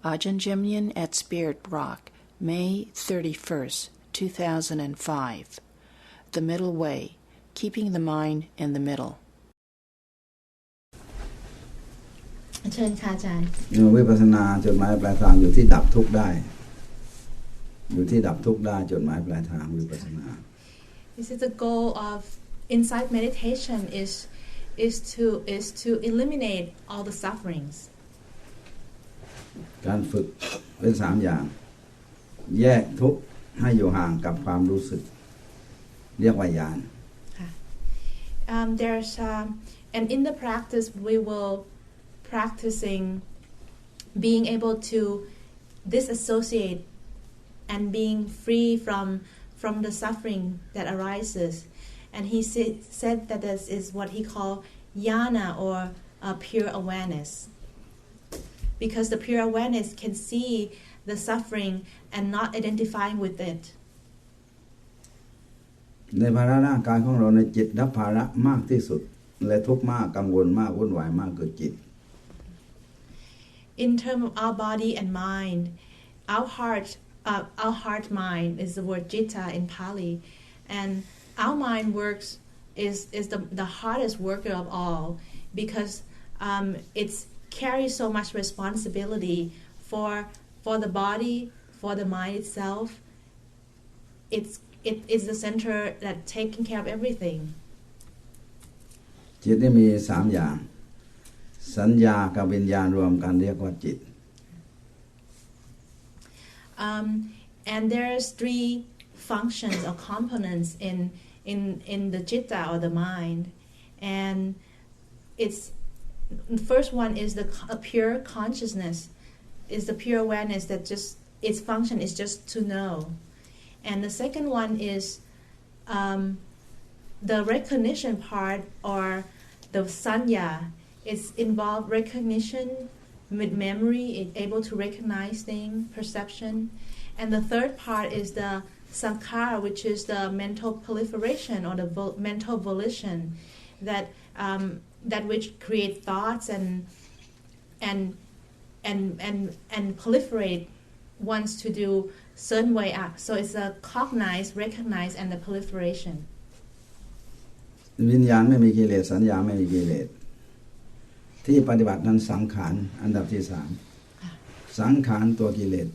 Ajahn Jamnian at Spirit Rock, May 31st, 2005. The Middle Way, Keeping the Mind in the Middle. เชิญค่ะอาจารย์วิปัสสนาจุดหมายปลายทางอยู่ที่ดับทุกข์ได้อยู่ที่ดับทุกข์ได้จุดหมายปลายทางวิปัสสนา This is the goal of insight meditation is to eliminate all the sufferings. การฝึกเป็น3อย่างแยกทุกข์ให้อยู่ห่างกับความรู้สึกเรียกว่าญาณ There's and in the practice we will practicing being able to disassociate and being free from the suffering that arises. And he said that this is what he called jnana or pure awareness. Because the pure awareness can see the suffering and not identifying with it. ในภาระร่างกายของเราในจิตรับภาระมากที่สุดและทุกข์มากกังวลมากวุ่นวายมากคือจิต In terms of our body and mind, our heart mind is the word citta in Pali, and our mind works is the hardest worker of all because it's carries so much responsibility for the body, for the mind itself. It is the center that taking care of everything. จิตนี่มี3อย่างสัญญากับวิญญาณรวมกันเรียกว่าจิต And there's 3 functions or components in the citta or the mind, and it's the first one is the pure consciousness, is the pure awareness that just its function is just to know, and the second one is the recognition part or the sanya. It's involved recognition with memory, able to recognize things, perception. And the third part is the sankhara, which is the mental proliferation or the mental volition that which create thoughts and proliferate wants to do certain way up. So it's a cognize, recognize, and the proliferation. วิญญาณไม่มีกิเลสสัญญาไม่มีกิเลสที่ปฏิบัตินั้นสังขารอันดับที่3สังขารตัวกิเลส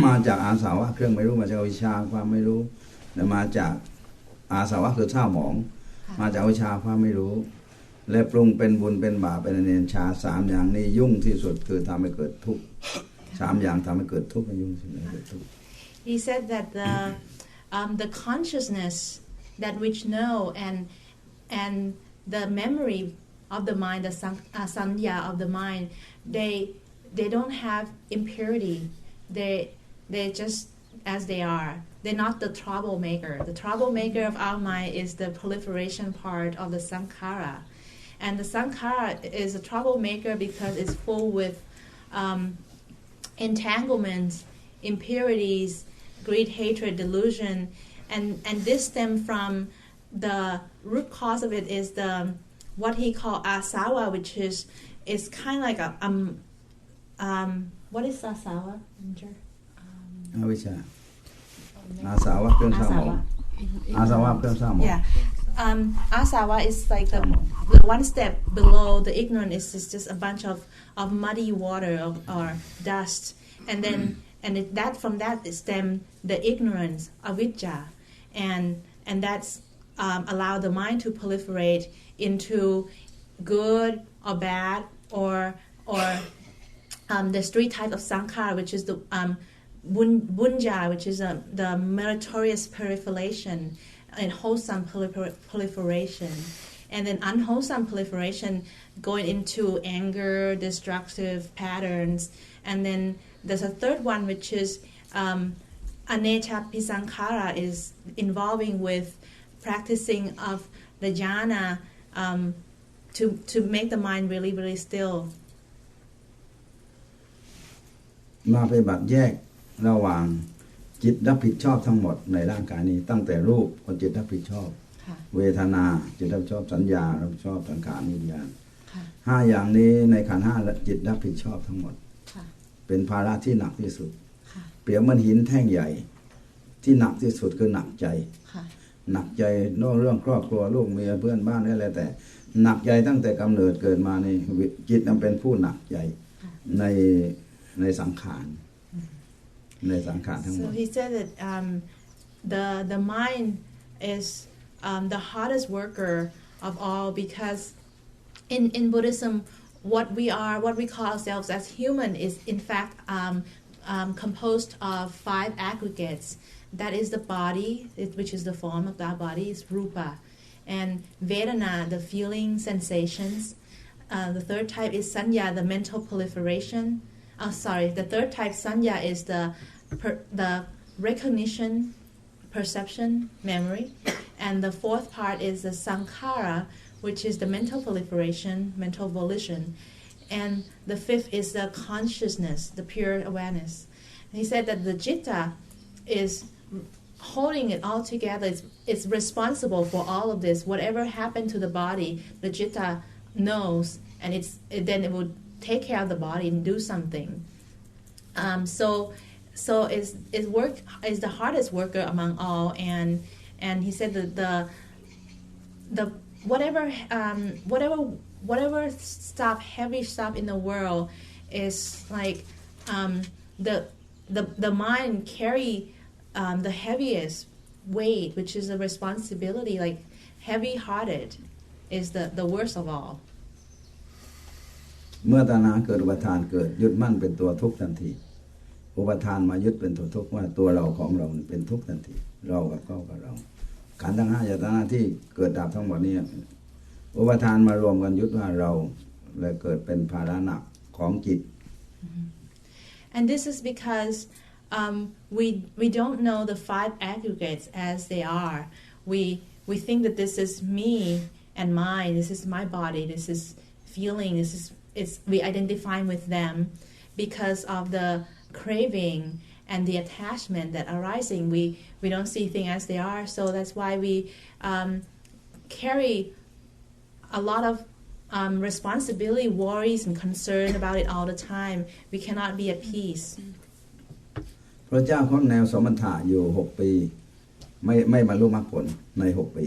มาจากอาสาวะเครื่องไม่รู้มาจากวิชาความไม่รู้และมาจากอาสาวะคือเศร้าหมองมาจากวิชาความไม่รู้และปรุงเป็นบุญเป็นบาปเป็นอเนชา3อย่างนี้ยุ่งที่สุดคือทำให้เกิดทุกข์3อย่างทำให้เกิดทุกข์ยุ่งที่สุดเกิดทุกข์ He said that the consciousness that which know and the memory of the mind, the sanya of the mind, they don't have impurity. They just as they are. They're not the troublemaker. The troublemaker of our mind is the proliferation part of the sankhara, and the sankhara is a troublemaker because it's full with entanglements, impurities, greed, hatred, delusion, and this stem from the root cause of it is the what he called asawa, which is kind of like a what is asawa? อวิชชาอาสาวะเครื่องเศร้าหมองอาสาวะเครื่องเศร้าหมอง Yeah. Asawa is like the one step below the ignorance is just a bunch of muddy water or dust, and then that from that stem the ignorance avijja, and that's allow the mind to proliferate into good or bad or there's 3 types of sankhara, which is the bunja, which is the meritorious proliferation and wholesome proliferation, and then unwholesome proliferation going into anger, destructive patterns, and then there's a third one which is aneta pisankhara, is involving with practicing of the jhana to make the mind really really still. มาปฏิบัติแยกระหว่างจิตรับผิดชอบทั้งหมดในร่างกายนี้ตั้งแต่รูปก็จิตรับผิดชอบเวทนาจิตรับผิดชอบสัญญารับผิดชอบสังขารวิญญาณ5อย่างนี้ในขันธ์5จิตรับผิดชอบทั้งหมด ค่ะ เป็นภาระที่หนักที่สุด ค่ะ เปรียบเหมือนหินแท่งใหญ่ที่หนักที่สุดคือหนักใจ ค่ะ หนักใจนอกเรื่องครอบครัวลูกเมียเพื่อนบ้านอะไรแต่หนักใจตั้งแต่กำเนิดเกิดมาในจิตนั้นเป็นผู้หนักใจในสังขารทั้งหม So ด he said that the mind is the hardest worker of all because in Buddhism what we call ourselves as human is in fact composed of 5 aggregates. That is the body, which is the form of our body, is rupa, and vedana, the feeling, sensations. The third type is sanya, the mental proliferation. The third type sanya is the recognition, perception, memory, and the fourth part is the sankhara, which is the mental proliferation, mental volition, and the fifth is the consciousness, the pure awareness. And he said that the citta is holding it all together. It's responsible for all of this. Whatever happened to the body, the citta knows, and then it will take care of the body and do something. So is the hardest worker among all, and he said that the whatever stuff, heavy stuff in the world is like the mind carry the heaviest weight, which is a responsibility. Like heavy-hearted is the worst of all. เมื่อตัณหาเกิดอุปทานเกิดยึดมั่นเป็นตัวทุกข์ทันทีอุปทานมายึดเป็นตัวทุกข์ว่าตัวเราของเราเป็นทุกข์ทันทีเรากับเขากับเราขันธ์ทั้ง5อย่างที่เกิดดับทั้งหมดนี้อุปทานมารวมกันยึดว่าเราเลยเกิดเป็นภาระหนักของจิต And this is because we don't know the 5 aggregates as they are. We think that this is me and mine. This is my body. This is feeling. We identify with them because of the craving and the attachment that arising. We don't see things as they are. So that's why we carry a lot of responsibility, worries, and concern about it all the time. We cannot be at peace. พระเจ้าค้นแนวสมถะอยู่6 ปีไม่บรรลุมรรคผลใน6 ปี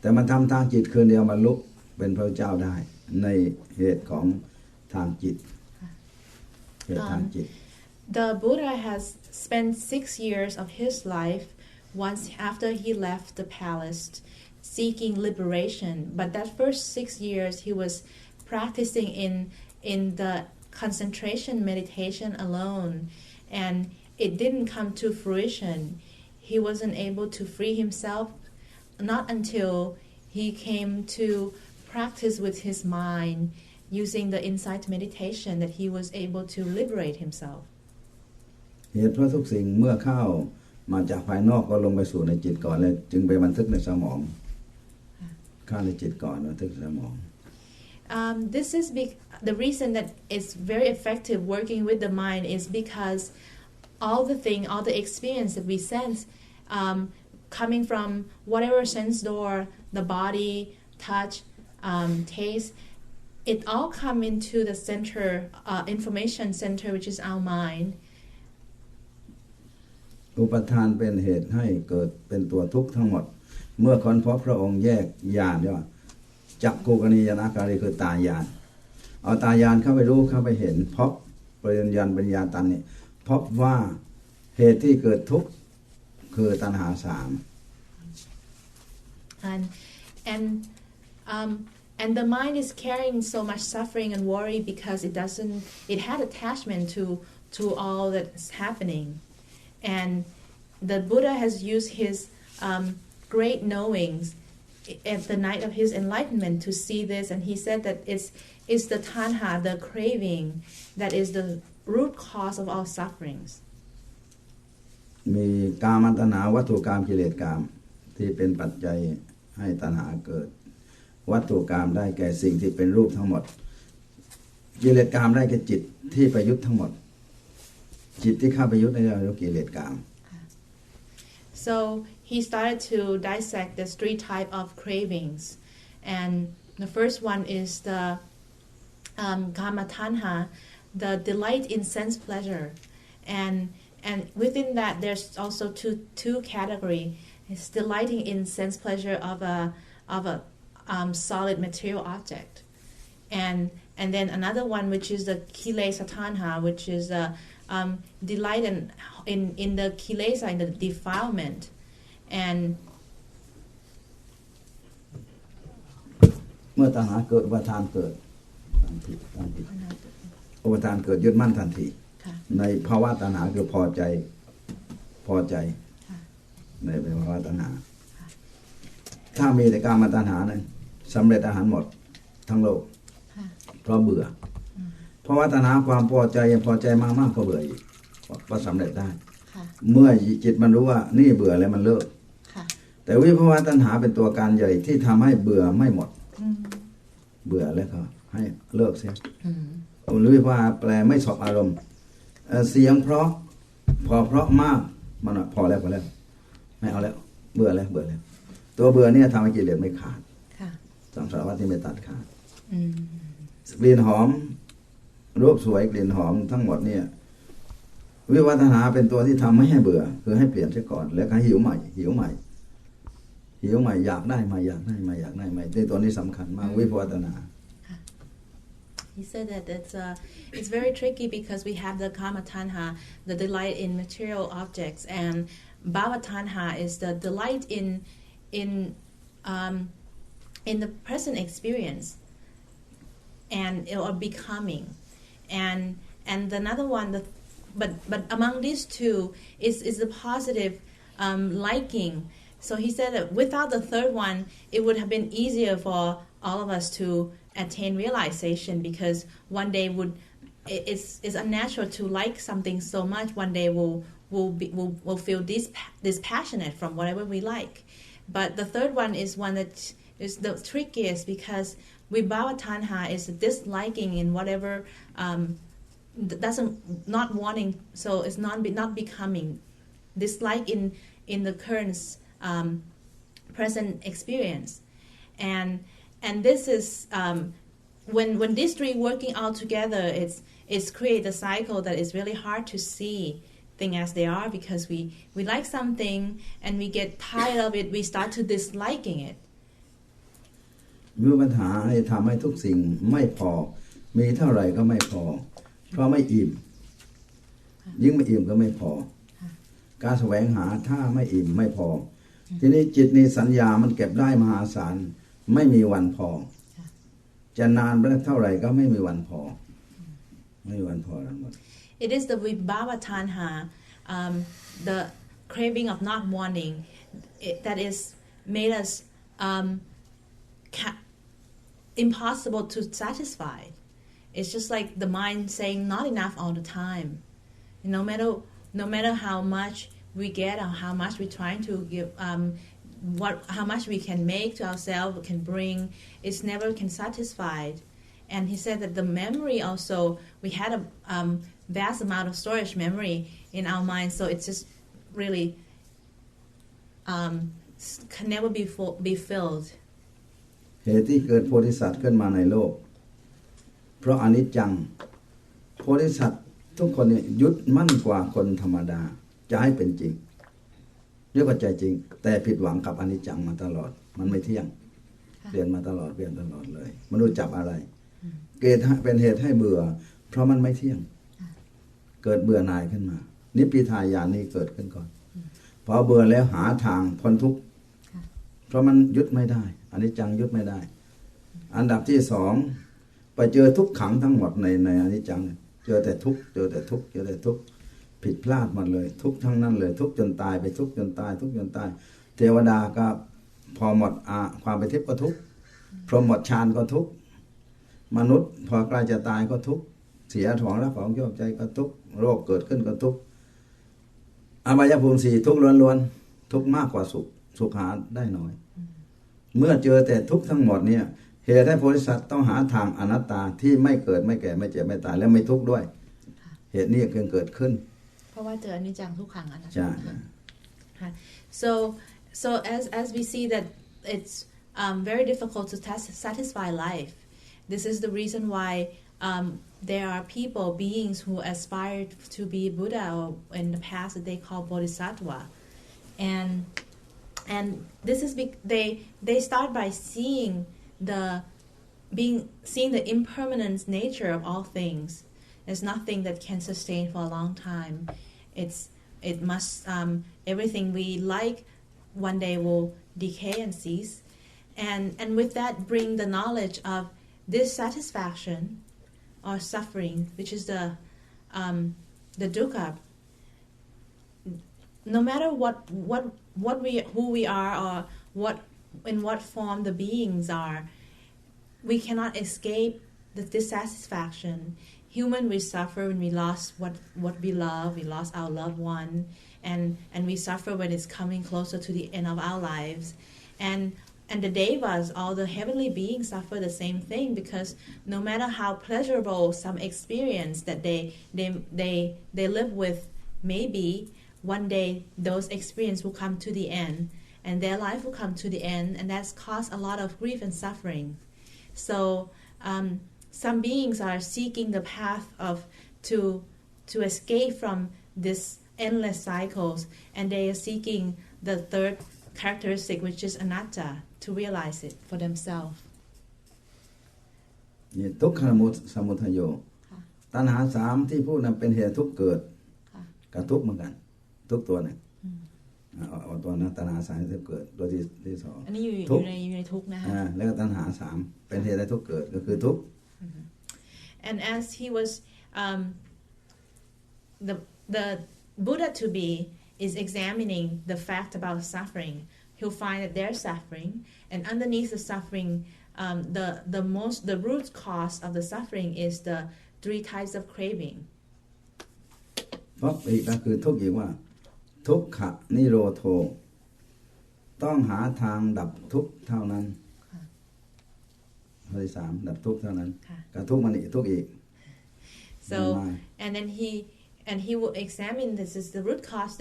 แต่มันทำทางจิตคืนเดียวบรรลุเป็นพระเจ้าได้ในเหตุของทางจิตเหตุทางจิต The Buddha has spent 6 years of his life once after he left the palace seeking liberation, but that first 6 years he was practicing in the concentration meditation alone, and it didn't come to fruition. He wasn't able to free himself not until he came to practice with his mind using the insight meditation that he was able to liberate himself. เหตุเพราะทุกสิ่งเมื่อเข้ามาจากภายนอกก็ลงไปสู่ในจิตก่อนเลยจึงไปบันทึกในสมองเข้าในจิตก่อนบันทึกสมอง This is the reason that it's very effective working with the mind is because all the experience that we sense coming from whatever sense door, the body, touch, taste, it all come into the center, information center, which is our mind. อุปทานเป็นเหตุให้เกิดเป็นตัวทุกข์ทั้งหมดเมื่อค้นพบพระองค์แยกญาณว่าจักขุกนิยนาการีคือตาญาณเอาตาญาณเข้าไปรู้เข้าไปเห็นพบปริญญาณปัญญาตันนี่พบว่าเหตุที่เกิดทุกข์คือตัณหา3 And the mind is carrying so much suffering and worry because it had attachment to all that's happening. And the Buddha has used his great knowings at the night of his enlightenment to see this, and he said that it's the tanha, the craving, that is the root cause of all sufferings. มีกามตัณหาวัตถุกามกิเลสกามที่เป็นปัจจัยให้ตัณหาเกิดวัตถุกามได้แก่สิ่งที่เป็นรูปทั้งหมดกิเลสกามได้แก่จิตที่ไปยึดทั้งหมดจิตที่เข้าไปยึดในเรื่องกิเลสกาม So he started to dissect the 3 types of cravings, and the first one is the kama tanha, the delight in sense pleasure, and within that there's also two category. It's delighting in sense pleasure of a solid material object, and then another one which is the kilesa tanha, which is delight in the kilesa, in the defilement, and เมื่อตัณหาเกิดอุปทานเกิดอุปทานเกิดยึดมั่นทันทีในภาวะตัณหาคือพอใจในภาวะตัณหาถ้ามีแต่การมาตัณหานั้นสำเร็จอาหารหมดทั้งโลกเพราะเบื่อเพราะว่าตัณหาความพอใจยังพอใจมากๆก็เบื่ออีกก็สำเร็จได้เมื่อจิตมันรู้ว่านี่เบื่อแล้วมันเลิกแต่วิภาวะตัณหาเป็นตัวการใหญ่ที่ทำให้เบื่อไม่หมดเบื่อแล้วก็ให้เลิกเสียหรือว่าแปลไม่สอบอารมณ์เสียงเพราะเพราะมากมันพอแล้วไม่เอาแล้วเบื่อแล้วตัวเบื่อเนี่ยทำให้กิเลสไม่ขาดสังสารวัฏที่ไม่ตัดขาดกลิ่นหอมรูปสวยกลิ่นหอมทั้งหมดเนี่ยวิวัฒนาเป็นตัวที่ทำให้เบื่อคือให้เปลี่ยนซะก่อนแล้วก็หิวใหม่อยากได้ใหม่ในตัวนี้สำคัญมากวิวัฒนา He said that it's very tricky because we have the kama tanha, the delight in material objects, and bhava tanha is the delight in the present experience and or becoming, and another one, but among these two is the positive liking. So he said that without the third one, it would have been easier for all of us to attain realization, because one day it's unnatural to like something so much. One day we'll feel dispassionate from whatever we like. But the third one is one that is the trickiest, because vibhava tanha is disliking in whatever not wanting, so it's not becoming, dislike in the current present experience, and this is when these three working all together, it's create a cycle that is really hard to see things as they are, because we like something and we get tired of it, we start to disliking it. มีปัญหาให้ทำให้ทุกสิ่งไม่พอมีเท่าไหร่ก็ไม่พอเพราะไม่อิ่มยิ่งไม่อิ่มก็ไม่พอการแสวงหาถ้าไม่อิ่มไม่พอทีนี้จิตในสัญญามันเก็บได้มหาศาลไม่มีวันพอจะนานไปเท่าไหร่ก็ไม่มีวันพอทั้งหมด It is the vibhava tanha, the craving of not wanting, that is made us impossible to satisfy. It's just like the mind saying not enough all the time. No matter how much we get or how much we're trying to give, how much we can make to ourselves, we can bring, it's never can satisfy. And he said that the memory also, we had a vast amount of storage memory in our mind, so it's just really can never be filled. เหตุที่เกิดโพธิสัตว์ขึ้นมาในโลกเพราะอนิจจังโพธิสัตว์ทุกคนเนี่ยยึดมั่นกว่าคนธรรมดาจะให้เป็นจริงเรียกว่าใจจริงแต่ผิดหวังกับอนิจจังมาตลอดมันไม่เที่ยงเปลี่ยนมาตลอดเลยมนุษย์จับอะไรเกิดเป็นเหตุให้เบื่อเพราะมันไม่เที่ยงเกิดเบื่อหน่ายขึ้นมานิพพิทายานนี่เกิดขึ้นก่อนพอเบื่อแล้วหาทางพ้นทุกข์เพราะมันยึดไม่ได้อนิจจังยึดไม่ได้อันดับที่สองไปเจอทุกขังทั้งหมดในอนิจจังเจอแต่ทุกข์ผิดพลาดหมดเลยทุกข์ทั้งนั้นเลยทุกข์จนตายไปทุกข์จนตายเทวดาก็พอหมดความเป็นทิพย์ก็ทุกข์พรหมหมดฌานก็ทุกข์มนุษย์พอใกล้จะตายก็ทุกข์เสียของรักของชอบใจก็ทุกข์โรคเกิดขึ้นก็ทุกข์อบายภูมิ4ทุกข์ล้วนๆทุกข์มากกว่าสุขหาได้น้อยเมื่อเจอแต่ทุกข์ทั้งหมดเนี่ยเหตุให้โพธิสัตว์ต้องหาทางอนัตตาที่ไม่เกิดไม่แก่ไม่เจ็บไม่ตายและไม่ทุกข์ด้วยเหตุนี้เกิดขึ้นเพราะว่าเจออนิจจังทุกขังอนัตตา ใช่ so as we see that it's very difficult to satisfy life. This is the reason why there are people, beings who aspire to be Buddha, or in the past that they call Bodhisattva, and this is they start by seeing the impermanent nature of all things. There's nothing that can sustain for a long time. It must everything we like one day will decay and cease, and with that bring the knowledge of dissatisfaction or suffering, which is the dukkha. No matter who we are or in what form the beings are, we cannot escape the dissatisfaction. Human, we suffer when we lost what we love. We lost our loved one, and we suffer when it's coming closer to the end of our lives. And the devas, all the heavenly beings, suffer the same thing, because no matter how pleasurable some experience that they live with may be, one day those experiences will come to the end, and their life will come to the end, and that's caused a lot of grief and suffering. So some beings are seeking the path to escape from this endless cycles, and they are seeking the third characteristic, which is anatta, to realize it for themselves. ทุกขสมุทัยโยตัณหาสามที่พูดนั้นเป็นเหตุทุกข์เกิดกับทุกข์เหมือนกันทุกตัวเนี่ยเอาตัวนั้นตัณหาสามที่เกิดตัวที่สองอันนี้อยู่ในทุกข์นะคะแล้วก็ตัณหาสามเป็นเหตุให้ทุกข์เกิดก็คือทุกข์ And as he was the Buddha to be is examining the fact about suffering, he'll find that there's suffering, and underneath the suffering, the root cause of the suffering is the three types of craving. เพราะอีกก็คือทุกข์อีกว่าทุกขนิโรโธต้องหาทางดับทุกข์เท่านั้นข้อที่สามดับทุกข์เท่านั้นกับทุกข์มันอีกทุกข์อีก So and then he will examine this is the root cause,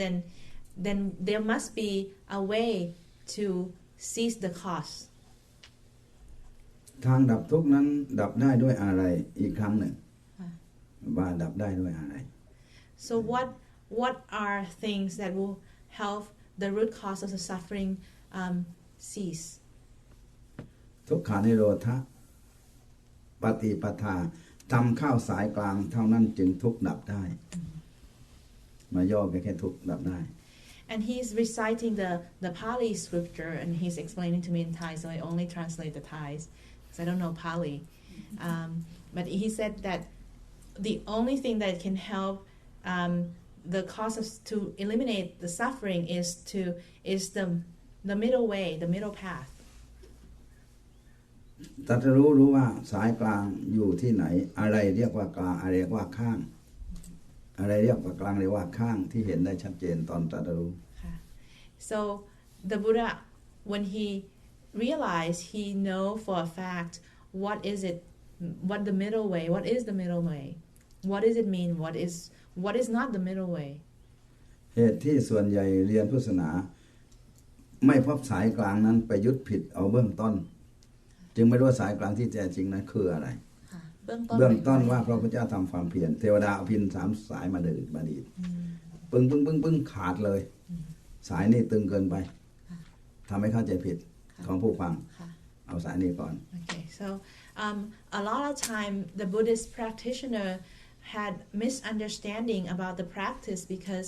then there must be a way to cease the cause. ทางดับทุกข์นั้นดับได้ด้วยอะไรอีกครั้งหนึ่งว่าดับได้ด้วยอะไร So what are things that will help the root cause of the suffering cease? ทุกขานิโรธะปฏิปทาทำเข้าสายกลางเท่านั้นจึงทุกข์ดับได้มาย่อแค่ทุกข์ดับได้ And he's reciting the Pali scripture, and he's explaining to me in Thai, so I only translate the Thais because I don't know Pali. But he said that the only thing that can help the causes to eliminate the suffering is the middle way, the middle path. ตรัสรู้ว่าสายกลางอยู่ที่ไหนอะไรเรียกว่ากลางอะไรเรียกว่าข้างอะไรเรียกว่ากลางเรียกว่าข้างที่เห็นได้ชัดเจนตอนตรัสรู้ So the Buddha, when he realized, he know for a fact what the middle way, what is the middle way, what does it mean, what is not the middle way. เหตุที่ส่วนใหญ่เรียนพุทธศาสนาไม่พบสายกลางนั้นไปยึดผิดเอาเบื้องต้นจึงไม่รู้ว่าสายกลางที่แท้จริงนั้นคืออะไรเบื้องต้นว่าพระพุทธเจ้าทำความเพียรเทวดาเอาพิน3สายมาดีดปึ้งขาดเลยสายนี้ตึงเกินไปทำให้เข้าใจผิดของผู้ฟังเอาสายนี้ก่อน Okay, so a lot of time the Buddhist practitioner had misunderstanding about the practice because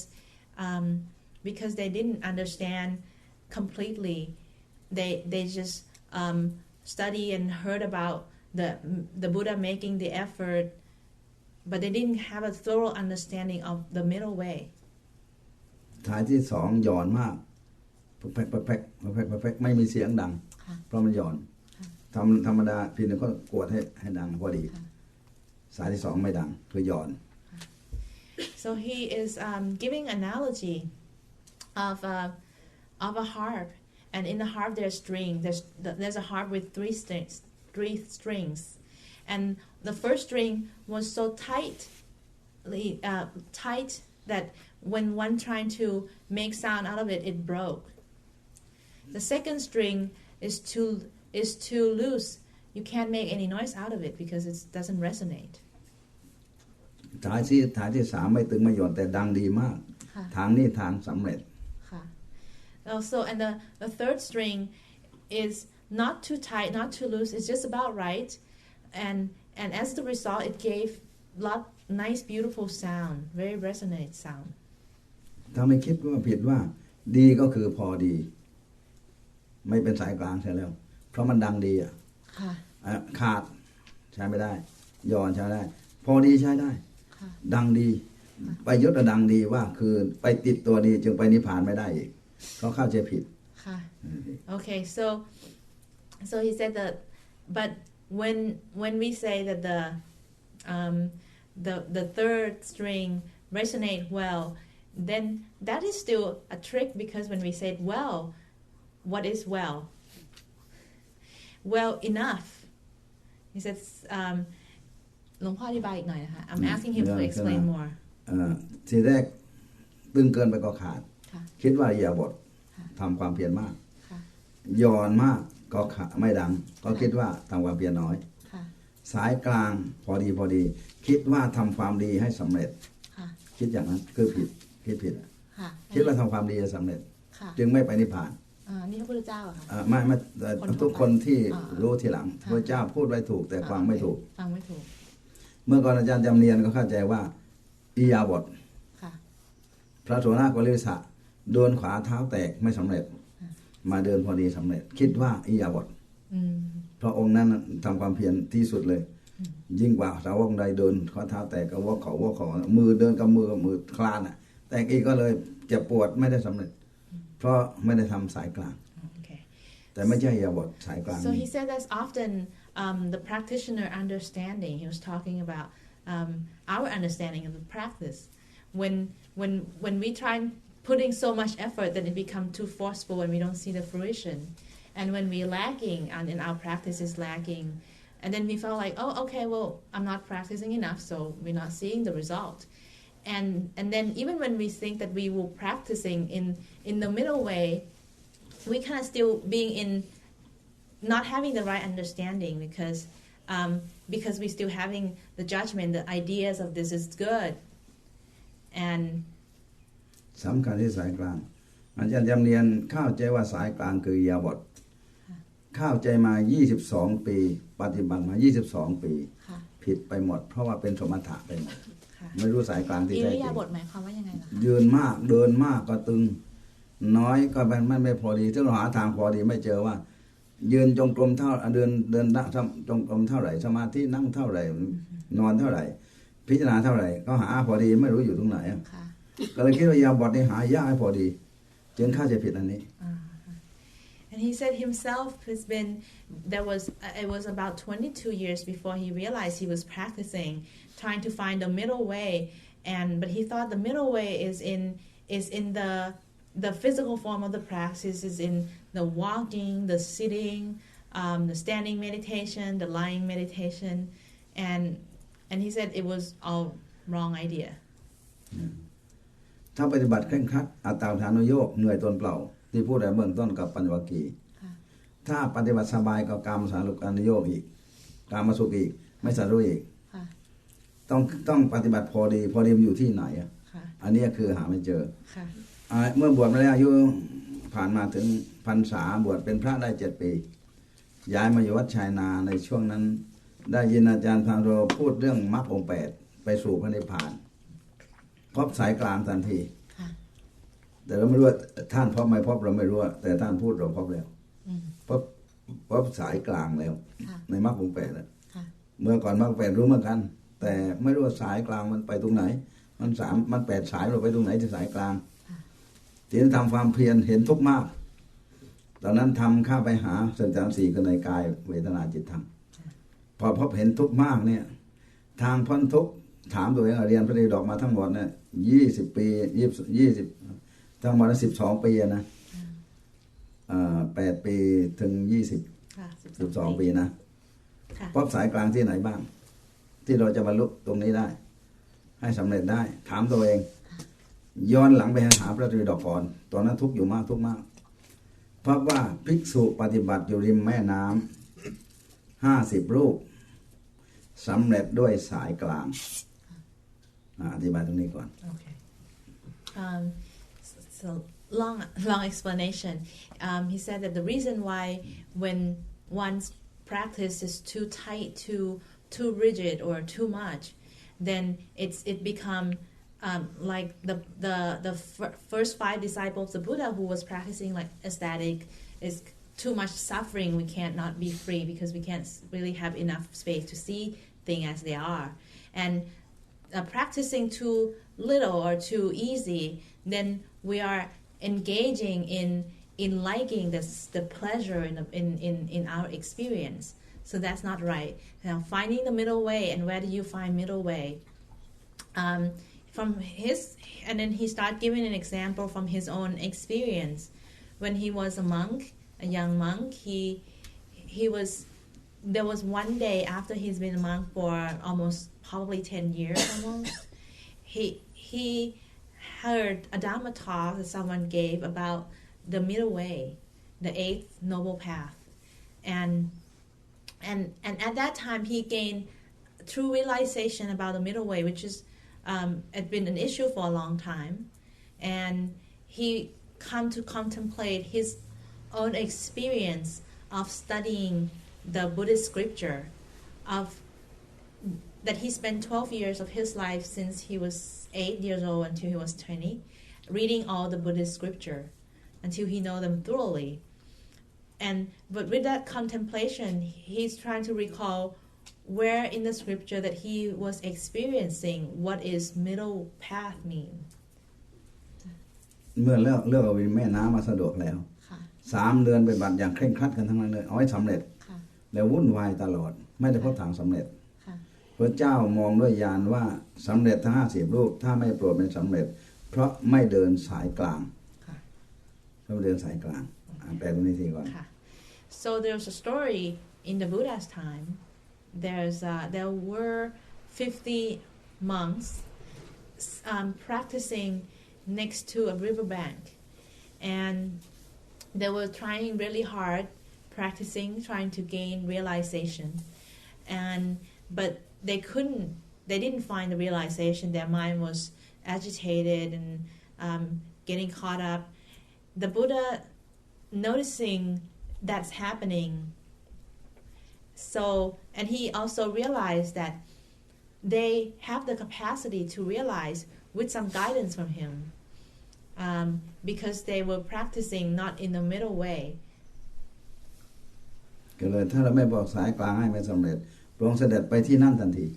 they didn't understand completely. They just study and heard about the Buddha making the effort, but they didn't have a thorough understanding of the middle way. ท้ายที่สองหย่อนมากแพกไม่มีเสียงดังเพราะมันหย่อนธรรมดาพินก็กวดให้ดังพอดีสายที่สองไม่ดังคือหย่อน So he is giving analogy of a harp, and in the harp there's string. There's a harp with three strings, and the first string was so tight that when one trying to make sound out of it, it broke. The second string is too loose. You can't make any noise out of it because it doesn't resonate. ฐานที่สามไม่ตึงไม่หย่อนแต่ดังดีมากทางนี้ทางสำเร็จ Also, and the third string is not too tight, not too loose. It's just about right, and as the result, it gave lot nice, beautiful sound, very resonant sound. ถ้าไม่คิดว่าผิดว่าดีก็คือพอดีไม่เป็นสายกลางใช่แล้วเพราะมันดังดีอ่ะขาดใช้ไม่ได้ย่อนใช้ได้พอดีใช้ได้ดังดีไปยศดังดีว่าคือไปติดตัวดีจึงไปนิพพานไม่ได้อีกเพราะเข้าใจผิด Okay, so he said that, but when we say that the third string resonate well, then that is still a trick because when we say well, what is well? Well enough. He says, หลวงพ่ออธิบายอีกหน่อยนะคะ I'm asking him to explain more. ทีแรกตึงเกินไปก็ขาดคิดว่าอิริยาบถทำความเพียรมากย่อนมากก็ไม่ดังก็คิดว่าทำความเพียรน้อยสายกลางพอดีคิดว่าทำความดีให้สำเร็จคิดอย่างนั้นคือผิดคิดผิดคิดว่าทำความดีจะสำเร็จจึงไม่ไปนิพพานนี่พระพุทธเจ้าเหรอคะไม่ทุกคนที่รู้ทีหลังพระเจ้าพูดไว้ถูกแต่ฟังไม่ถูกเมื่อก่อนอาจารย์จำเนียนก็เข้าใจว่าอิริยาบถพระโสดาโกริสะเดินขวาเท้าแตกไม่สำเร็จมาเดินพอดีสำเร็จคิดว่าอิริยาบถเพราะองค์นั้นทำความเพียรที่สุดเลยยิ่งกว่าสาวกใดเดินขวาเท้าแตกก็วอกเขามือเดินกับมือคลานแต่อีกก็เลยเจ็บปวดไม่ได้สำเร็จเพราะไม่ได้ทำสายกลางแต่ไม่ใช่อิริยาบถสายกลาง So he said that's often the practitioner understanding. He was talking about our understanding of the practice. When we try putting so much effort that it becomes too forceful and we don't see the fruition, and when we're lagging and in our practice is lagging, and then we felt like, oh, okay, well, I'm not practicing enough, so we're not seeing the result. And then even when we think that we were practicing in the middle way, we kind of still being in not having the right understanding because we still having the judgment, the ideas of this is good, and สำคัญที่สายกลางอาจารย์จำเนียนเข้าใจว่าสายกลางคืออิริยาบถเข้าใจมา22ปีปฏิบัติมา22ปีผิดไปหมดเพราะว่าเป็นสมถะไปหมดไม่รู้สายกลางที่แท้จริงอิริยาบถหมายความว่ายังไงล่ะยืนมากเดินมากก็ตึงน้อยก็มันไม่พอดีถ้าเราหาทางพอดีไม่เจอว่ายืนจงกรมเท่าเดินจงกรมเท่าไหร่สมาธินั่งเท่าไหร่นอนเท่าไหร่พิจารณาเท่าไหร่ก็หาพอดีไม่รู้อยู่ตรงไหนก็เลยคิดว่าอิริยาบถนี่หายากให้พอดีจึงเข้าใจผิดอันนี้ And he said himself has been it was about 22 years before he realized he was practicing trying to find the middle way but he thought the middle way is in the physical form of the practice is in the walking, the sitting, the standing meditation, the lying meditation, and he said it was all wrong idea. ถ้าปฏิบัติเคร่งครัดอัตตาทานุโยคเหนื่อยตนเปล่าที่พูดในเบื้องต้นกับปัญจวัคคีย์ถ้าปฏิบัติสบายก็กามสารุกานุโยคอีกกามสุขอีกไม่สารุอีกต้องปฏิบัติพอดีมันอยู่ที่ไหนอันนี้คือหาไม่เจอเมื่อบวชมาแล้วอายุผ่านมาถึงพรรษาบวชเป็นพระได้7 ปีย้ายมาอยู่วัดชายนาในช่วงนั้นได้ยินอาจารย์ทางโรพูดเรื่องมรรคองค์8ไปสู่พระนิพพานพบสายกลางทันทีแต่เราไม่รู้ท่านพบไม่พบเราไม่รู้แต่ท่านพูดเราพบแล้วพบสายกลางแล้วในมรรคองค์8แล้วเมื่อก่อนมรรค8รู้เหมือนกันแต่ไม่รู้ว่าสายกลางมันไปตรงไหนมัน8สายเราไปตรงไหนที่สายกลางที่ทำความเพียรเห็นทุกข์มากตอนนั้นทำข้าไปหาสัญญา4คือในกายเวทนาจิตธรรมพอพบเห็นทุกข์มากเนี่ยทางพ้นทุกข์ถามตัวเองเรียนพระไตรปิฎกมาทั้งหมดเนี่ย20 ปี20ทั้งหมด12 ปีนะ8 ปีถึง12 ปีนะพบสายกลางที่ไหนบ้างที่เราจะบรรลุตรงนี้ได้ให้สำเร็จได้ถามตัวเองย้อนหลังไปหาพระไตรปิฎกก่อนตอนนั้นทุกข์อยู่มากทุกข์มากเพราะว่าภิกษุปฏิบัติอยู่ริมแม่น้ำ50 รูปสำเร็จด้วยสายกลาง อธิบายตรงนี้ก่อน Okay. So long explanation. He said that the reason why when one's practice is too tight, too rigid, or too much, then it become like the first 5 disciples of Buddha who was practicing like ecstatic is too much suffering. We can't not be free because we can't really have enough space to see things as they are, and practicing too little or too easy, then we are engaging in liking the pleasure in our experience. So that's not right. Now, finding the middle way, and where do you find middle way? And then he started giving an example from his own experience. When he was a monk, a young monk, there was one day after he's been a monk for almost probably 10 years almost, he heard a Dhamma talk that someone gave about the middle way, the 8th noble path, and at that time he gained true realization about the middle way, which is had been an issue for a long time, and he come to contemplate his own experience of studying the Buddhist scripture, that he spent 12 years of his life since he was 8 years old until he was 20, reading all the Buddhist scripture until he know them thoroughly. But with that contemplation, he's trying to recall where in the scripture that he was experiencing what is middle path mean. เมื่อเลือกเอาแม่น้ำมาสะดวกแล้ว3 เดือนปฏิบัติอย่างเคร่งครัดกันทั้งนั้นเลยเอาให้สำเร็จแล้ววุ่นวายตลอดไม่ได้พบทางสำเร็จพระเจ้ามองด้วยญาณว่าสำเร็จทั้ง50 รูปถ้าไม่โปรดเป็นสำเร็จเพราะไม่เดินสายกลางเพราะไม่เดินสายกลางแปลตรงนี้ทีก่อน So there's a story in the Buddha's time. There were 50 monks practicing next to a riverbank, and they were trying really hard, trying to gain realization, but they didn't find the realization. Their mind was agitated and getting caught up. The Buddha, noticing that's happening, and he also realized that they have the capacity to realize with some guidance from him, because they were practicing not in the middle way. ก็เลยถ้าเราไม่บอกสายกลางให้ไม่สำเร็จพระองค์เสด็จไปที่นั่นทันที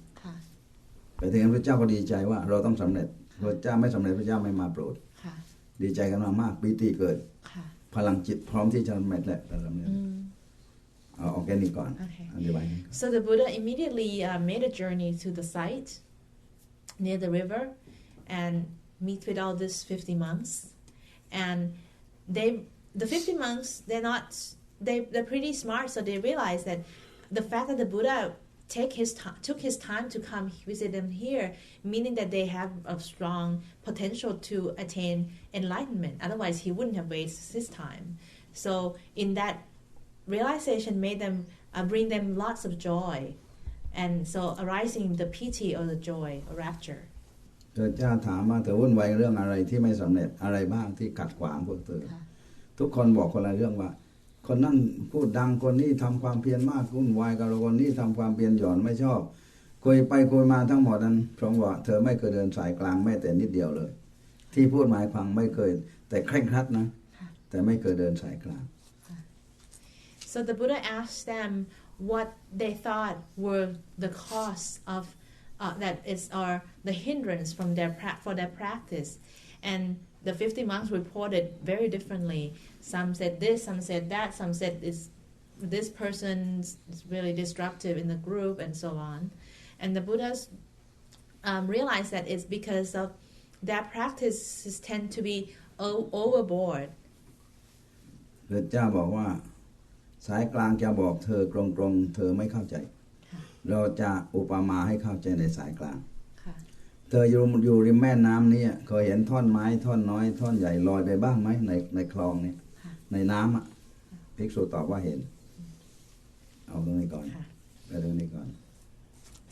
ไปถึงพระเจ้าก็ดีใจว่าเราต้องสำเร็จพระเจ้าไม่สำเร็จพระเจ้าไม่มาโปรดดีใจกันมากปีติเกิดพลังจิตพร้อมที่จะสำเร็จแหละสำเร็จเอาออกแค่นี้ก่อน So the Buddha immediately made a journey to the site near the river and meet with all these 50 monks, and the 50 monks they're pretty smart, so they realized that the fact that the Buddha took his time to come visit them here, meaning that they have a strong potential to attain enlightenment. Otherwise, he wouldn't have wasted his time. So in that realization made them bring them lots of joy, and so arising the piti or the joy or rapture. พระเจ้าถามว่าเธอวุ่นวายเรื่องอะไรที่ไม่สำเร็จอะไรบ้างที่ขัดขวางพวกเธอทุกคนบอกคนละเรื่องว่าคนนั้นพูดดังคนนี้ทำความเพียรมากวุ่นวายกับคนนี้ทำความเพียรหย่อนไม่ชอบคุยไปคุยมาทั้งหมดนั้นพระองค์ว่าเธอไม่เคยเดินสายกลางแม้แต่นิดเดียวเลยที่พูดหมายความไม่เคยแต่เคร่งครัดนะแต่ไม่เคยเดินสายกลาง So the Buddha asked them what they thought were the cause of or the hindrance for their practice, and the 50 monks reported very differently. Some said this, some said that, some said this person is really disruptive in the group, and so on. And the Buddhas realized that it's because of their practices tend to be overboard. พระเจ้าบอกว่าสายกลางจะบอกเธอตรงๆเธอไม่เข้าใจเราจะอุปมาให้เข้าใจในสายกลางเธออยู่ริมแม่น้ำนี้เคยเห็นท่อนไม้ท่อนน้อยท่อนใหญ่ลอยไปบ้างไหมในคลองนี้ในน้ำอ่ะภิกษุตอบว่าเห็นเอาตรงนี้ก่อนไปตรงนี้ก่อน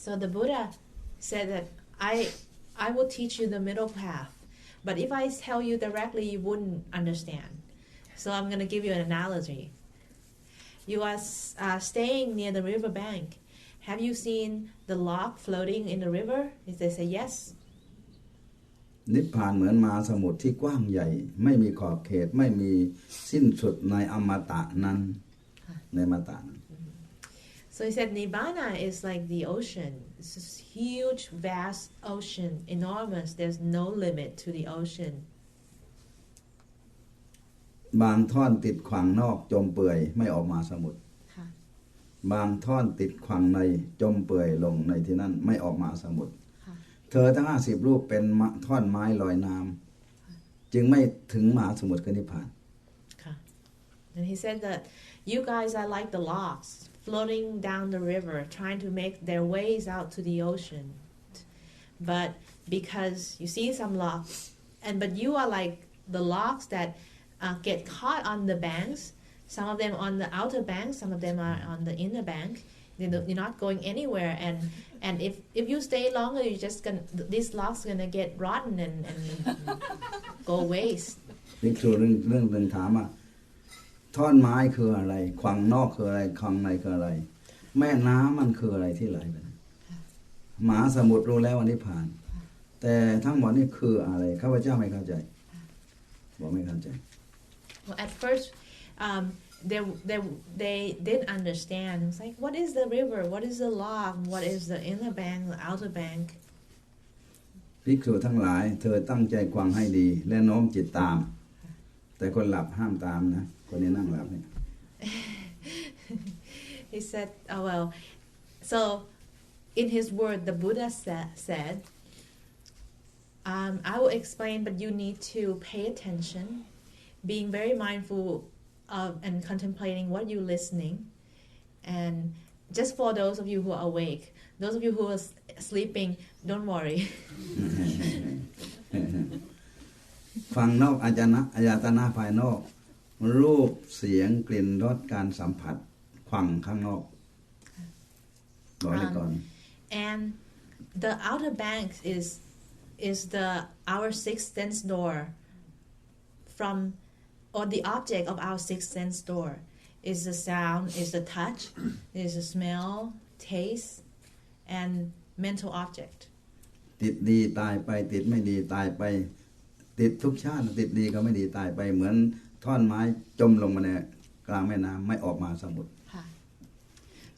So the Buddha said that I will teach you the middle path. But if I tell you directly, you wouldn't understand. So I'm going to give you an analogy. You are staying near the river bank. Have you seen the log floating in the river? If they say yes. นิพพานเหมือนมหาสมุทรที่กว้างใหญ่ไม่มีขอบเขตไม่มีสิ้นสุดในอมตะนั้นในอมตะนั้น So he said Nibbana is like the ocean. It's this huge, vast ocean, enormous. There's no limit to the ocean. บางท่อนติดขวางนอกจมเปื่อยไม่ออกมาสมุทรบางท่อนติดขวางในจมเปื่อยลงในที่นั้นไม่ออกมาสมุทรเธอทั้ง50 รูปเป็นท่อนไม้ลอยน้ำจึงไม่ถึงมหาสมุทรนิพพาน And he said that you guys are like the logs floating down the river, trying to make their ways out to the ocean. But because you see some logs, but you are like the logs that get caught on the banks. Some of them on the outer bank, some of them are on the inner bank. You're not going anywhere, and if you stay longer, you're just gonna these logs gonna get rotten and go waste. นี่คือเรื่องถามว่าท่อนไม้คืออะไรขวางนอกคืออะไรขวางในคืออะไรแม่น้ำมันคืออะไรที่ไหลไปมหาสมุทรรู้แล้ววันนี้ผ่านแต่ทั้งหมดนี่คืออะไรข้าพเจ้าไม่เข้าใจบอกไม่เข้าใจ Well, at first, they didn't understand. It's like, what is the river? What is the log? What is the inner bank, the outer bank? ภิกษุทั้งหลายเธอตั้งใจฟังให้ดีและโน้มจิตตามแต่คนหลับห้ามตามนะคนนี้นั่งหลับเนี่ย He said, oh well, so in his word, the Buddha said, I will explain, but you need to pay attention, being very mindful of and contemplating what you're listening. And just for those of you who are awake, those of you who are sleeping, don't worry. ฟังนอกอายตนะภายนอกรูปเสียงกลิ่นรสการสัมผัสฟังข้างนอกบอกเลยก่อน And the outer bank is our sixth sense door from or the object of our sixth sense door is the sound, is the touch, is the smell, taste, and mental object. ติดดีตายไปติดไม่ดีตายไปติดทุกชาติติดดีก็ไม่ดีตายไปเหมือนท่อนไม้จมลงมาในกลางแม่น้ำไม่ออกมาสมุทร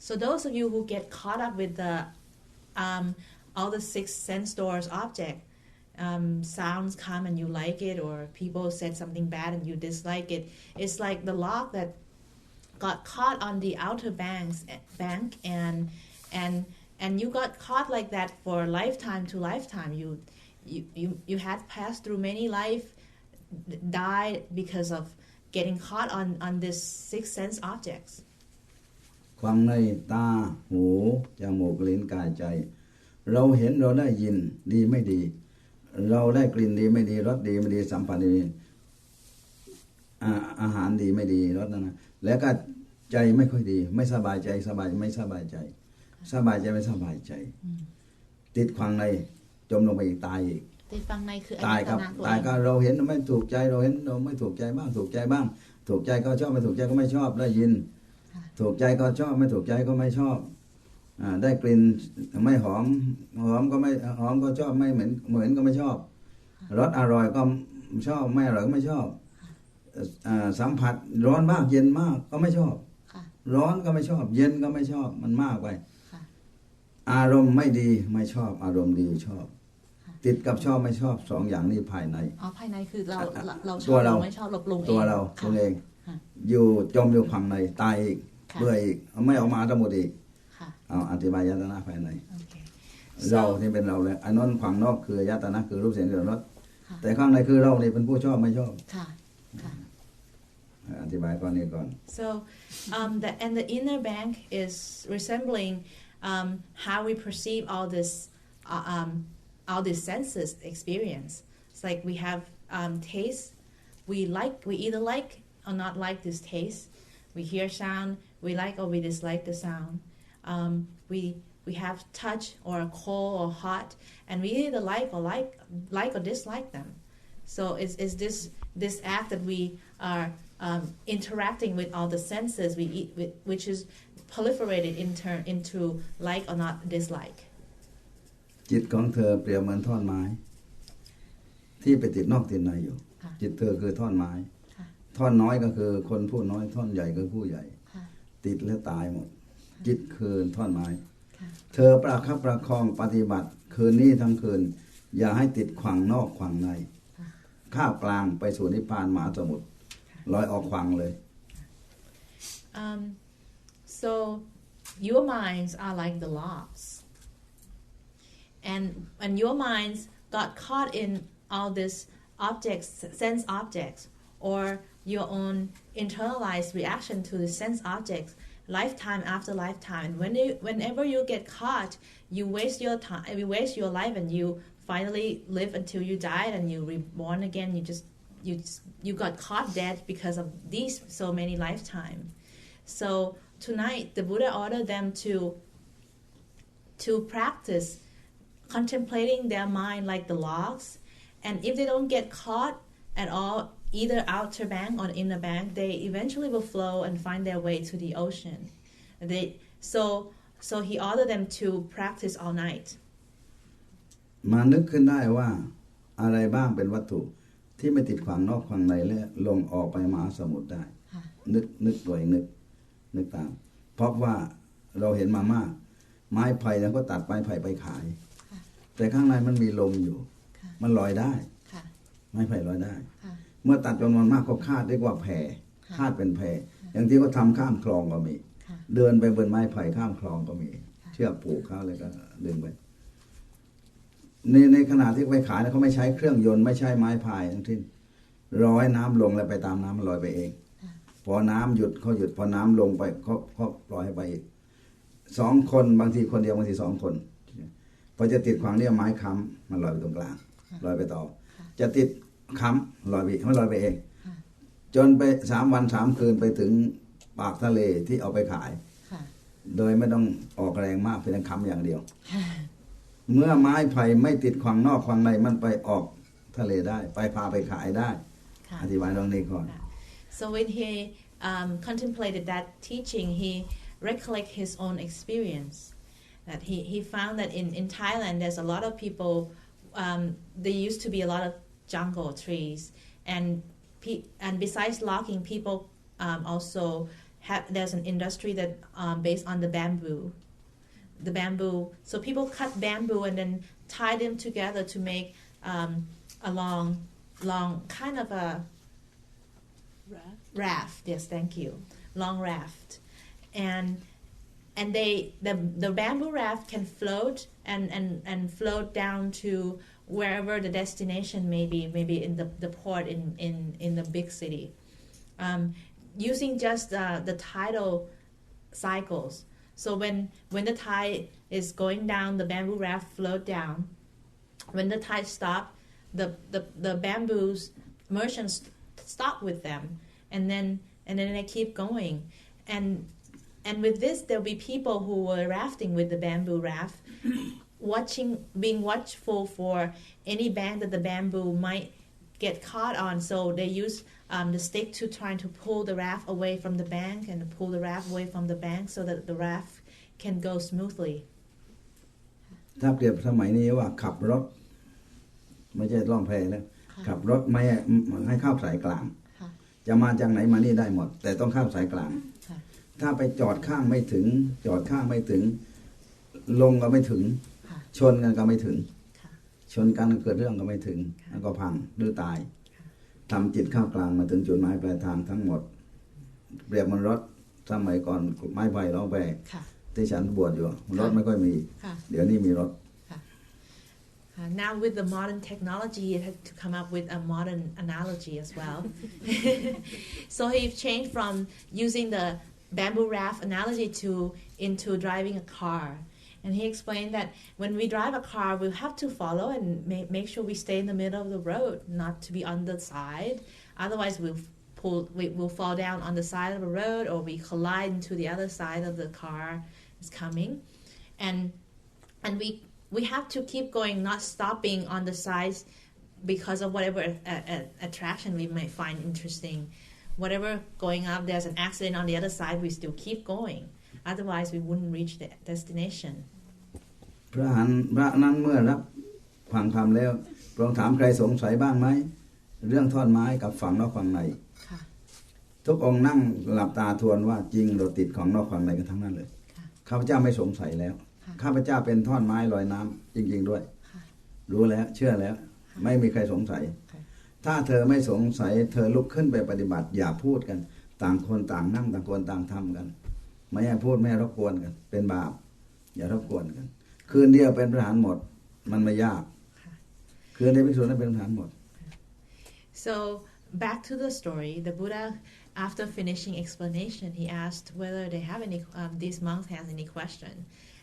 So those of you who get caught up with the all the six sense doors object, sounds come and you like it, or people said something bad and you dislike it. It's like the log that got caught on the outer bank and you got caught like that for lifetime to lifetime. You had passed through many life, died because of getting caught on this six sense objects. ความในตาหูจมูกลิ้นกายใจเราเห็นเราได้ยินดีไม่ดีเราได้กลิ่นดีไม่ดีรสดีไม่ดีสัมผัสดีอาหารดีไม่ดีรสนั้นนะแล้วก็ใจไม่ค่อยดีไม่สบายใจสบายไม่สบายใจสบายใจไม่สบายใจติดความในจมลงไปอีกตายอีกติดความในคือตายครับตายก็เราเห็นไม่ถูกใจเราเห็นเราไม่ถูกใจบ้างถูกใจบ้างถูกใจก็ชอบไม่ถูกใจก็ไม่ชอบได้ยินถูกใจก็ชอบไม่ถูกใจก็ไม่ชอบได้กลิ่นไม่หอมก็ไม่หอมก็ชอบไม่เหม็นก็ไม่ชอบรสอร่อยก็ชอบไม่อร่อยก็ไม่ชอบสัมผัสร้อนมากเย็นมากก็ไม่ชอบร้อนก็ไม่ชอบเย็นก็ไม่ชอบมันมากไปอารมณ์ไม่ดีไม่ชอบอารมณ์ดีชอบติดกับชอบไม่ชอบสองอย่างนี้ภายในภายในคือเราชอบเราไม่ชอบเราปรุงเองตัวเราเองอยู่จมอยู่ข้างในตายอีกเบื่ออีกไม่ออกมาทั้งหมดอีกเอาอธิบายยตนะภายในเราที่เป็นเราเลยอันนั้นฝั่งนอกคือยตนะคือรูปเสียงกลิ่นรสแต่ข้างในคือเรานี่เป็นผู้ชอบไม่ชอบอธิบายก่อนนี้ก่อน So the inner bank is resembling how we perceive all these senses experience. It's like we have taste. We either like or not like this taste. We hear sound. We like or we dislike the sound. we have touch or cold or hot, and we either like or dislike them. So is this act that we are interacting with all the senses we eat with, which is proliferated into like or not dislike. จิตของเธอเปรียบเหมือนท่อนไม้ที่ไปติดนอกติดในอยู่จิตเธอคือท่อนไม้ท่อนน้อยก็คือคนผู้น้อยท่อนใหญ่ก็ผู้ใหญ่ติดแล้วตายหมดจิตคือท่อนไม้เธอประคับประคองปฏิบัติคืนนี้ทั้งคืนอย่าให้ติดขวางนอกขวางในข้าวกลางไปสู่นิพพานมหาสมุทรลอยออกขวางเลย So your minds are like the logs, and your minds got caught in all these objects, sense objects, or your own internalized reaction to the sense objects, lifetime after lifetime. Whenever you get caught, you waste your time, you waste your life, and you finally live until you die, and you reborn again. You got caught dead because of these so many lifetimes. So tonight, the Buddha ordered them to practice contemplating their mind like the logs, and if they don't get caught at all, either outer bank or inner bank, they eventually will flow and find their way to the ocean. So he ordered them to practice all night. มานึกขึ้นได้ว่าอะไรบ้างเป็นวัตถุที่ไม่ติดขวางนอกขวางในและลงออกไปมหาสมุทรได้นึกตัวเองนึกตามเพราะว่าเราเห็นมามากไม้ไผ่แล้วก็ตัดไม้ไผ่ไปขายแต่ข้างในมันมีลมอยู่มันลอยได้ไม้ไผ่ลอยได้เมื่อตัดจำนวนมากก็คาดเรียกว่าแพคาดเป็นแพอย่างที่เขาทำข้ามคลองก็มีเดินไปบนไม้ไผ่ข้ามคลองก็มีเชือกผูกเขาเลยก็ดึงไปในขณะที่ไปขายเขาไม่ใช้เครื่องยนต์ไม่ใช้ไม้พายทั้งสิ้นร้อยน้ำลงแล้วไปตามน้ำมันลอยไปเองพอน้ำหยุดเขาหยุดพอน้ำลงไปเขาปล่อยให้ไปอีก2 คนบางทีคนเดียวบางที2 คนพอจะติดขวางเนี่ยไม้ค้ำมันลอยไปตรงกลางลอยไปต่อจะติดค้ำลอยไปมันลอยไปเองจนไป3 วัน 3 คืนไปถึงปากทะเลที่เอาไปขายโดยไม่ต้องออกแรงมากเพียงค้ำอย่างเดียวเมื่อไม้ไผ่ไม่ติดขวางนอกขวางในมันไปออกทะเลได้ไปพาไปขายได้อธิบายตรงนี้ก่อน So when he contemplated that teaching, he recollect his own experience. That he found that in Thailand there's a lot of people. There used to be a lot of jungle trees, and besides logging, people also there's an industry that based on the bamboo. So people cut bamboo and then tie them together to make a long kind of a raft. Yes, thank you. Long raft, and the bamboo raft can float and float down to wherever the destination may be, maybe in the port in the big city, using just the tidal cycles. So when the tide is going down, the bamboo raft float down. When the tide stop, the bamboos merchants stop with them, and then they keep going. And with this, there'll be people who were rafting with the bamboo raft, being watchful for any bank that the bamboo might get caught on. So they use the stick to try to pull the raft away from the bank and pull the raft away from the bank so that the raft can go smoothly. ถ้าเปรียบสมัยนี้ว่าขับรถไม่ใช่ล่องแพแล้วขับรถไม่ให้เข้าสายกลางจะมาจากไหนมานี่ได้หมดแต่ต้องข้ามสายกลางถ้าไปจอดข้างไม่ถึงลงก็ไม่ถึงชนกันก็ไม่ถึงชนกันเกิดเรื่องก็ไม่ถึงแล้วก็พังหรือตายทำจิตเข้ากลางมาถึงจุดหมายปลายทางทั้งหมดเปรียบมันรถสมัยก่อนไม้ไผ่ล้อแพที่ฉันบวชอยู่รถไม่ค่อยมีเดี๋ยวนี้มีรถ Now with the modern technology, it had to come up with a modern analogy as well. So he changed from using the bamboo raft analogy into driving a car. And he explained that when we drive a car, we have to follow and make sure we stay in the middle of the road, not to be on the side. Otherwise, we'll fall down on the side of the road, or we collide into the other side of the car is coming. and we have to keep going, not stopping on the sides because of whatever attraction we might find interesting. Whatever going up, there's an accident on the other side, we still keep going. Otherwise, we wouldn't reach the destination. พระนั้นเมื่อรับฟังธรรมแล้วลองถามใครสงสัยบ้างไหมเรื่องท่อนไม้กับฝั่งนอกฝั่งในทุกองค์นั่งหลับตาทวนว่าจริงเราติดของนอกฝั่งในกันทั้งนั้นเลยข้าพเจ้าไม่สงสัยแล้วข้าพเจ้าเป็นท่อนไม้ลอยน้ำจริงๆด้วยรู้แล้วเชื่อแล้วไม่มีใครสงสัยถ้าเธอไม่สงสัยเธอลุกขึ้นไปปฏิบัติอย่าพูดกันต่างคนต่างนั่งต่างคนต่างทำกันไม่ให้พูดไม่ให้รบกวนกันเป็นบาปอย่ารบกวนกันคืนเดียวเป็นพระอรหันต์หมดมันไม่ยากคืนเดียวภิกษุนั้นเป็นพระอรหันต์หมด So back to the story, the Buddha, after finishing explanation, he asked whether they have any these monks has any question,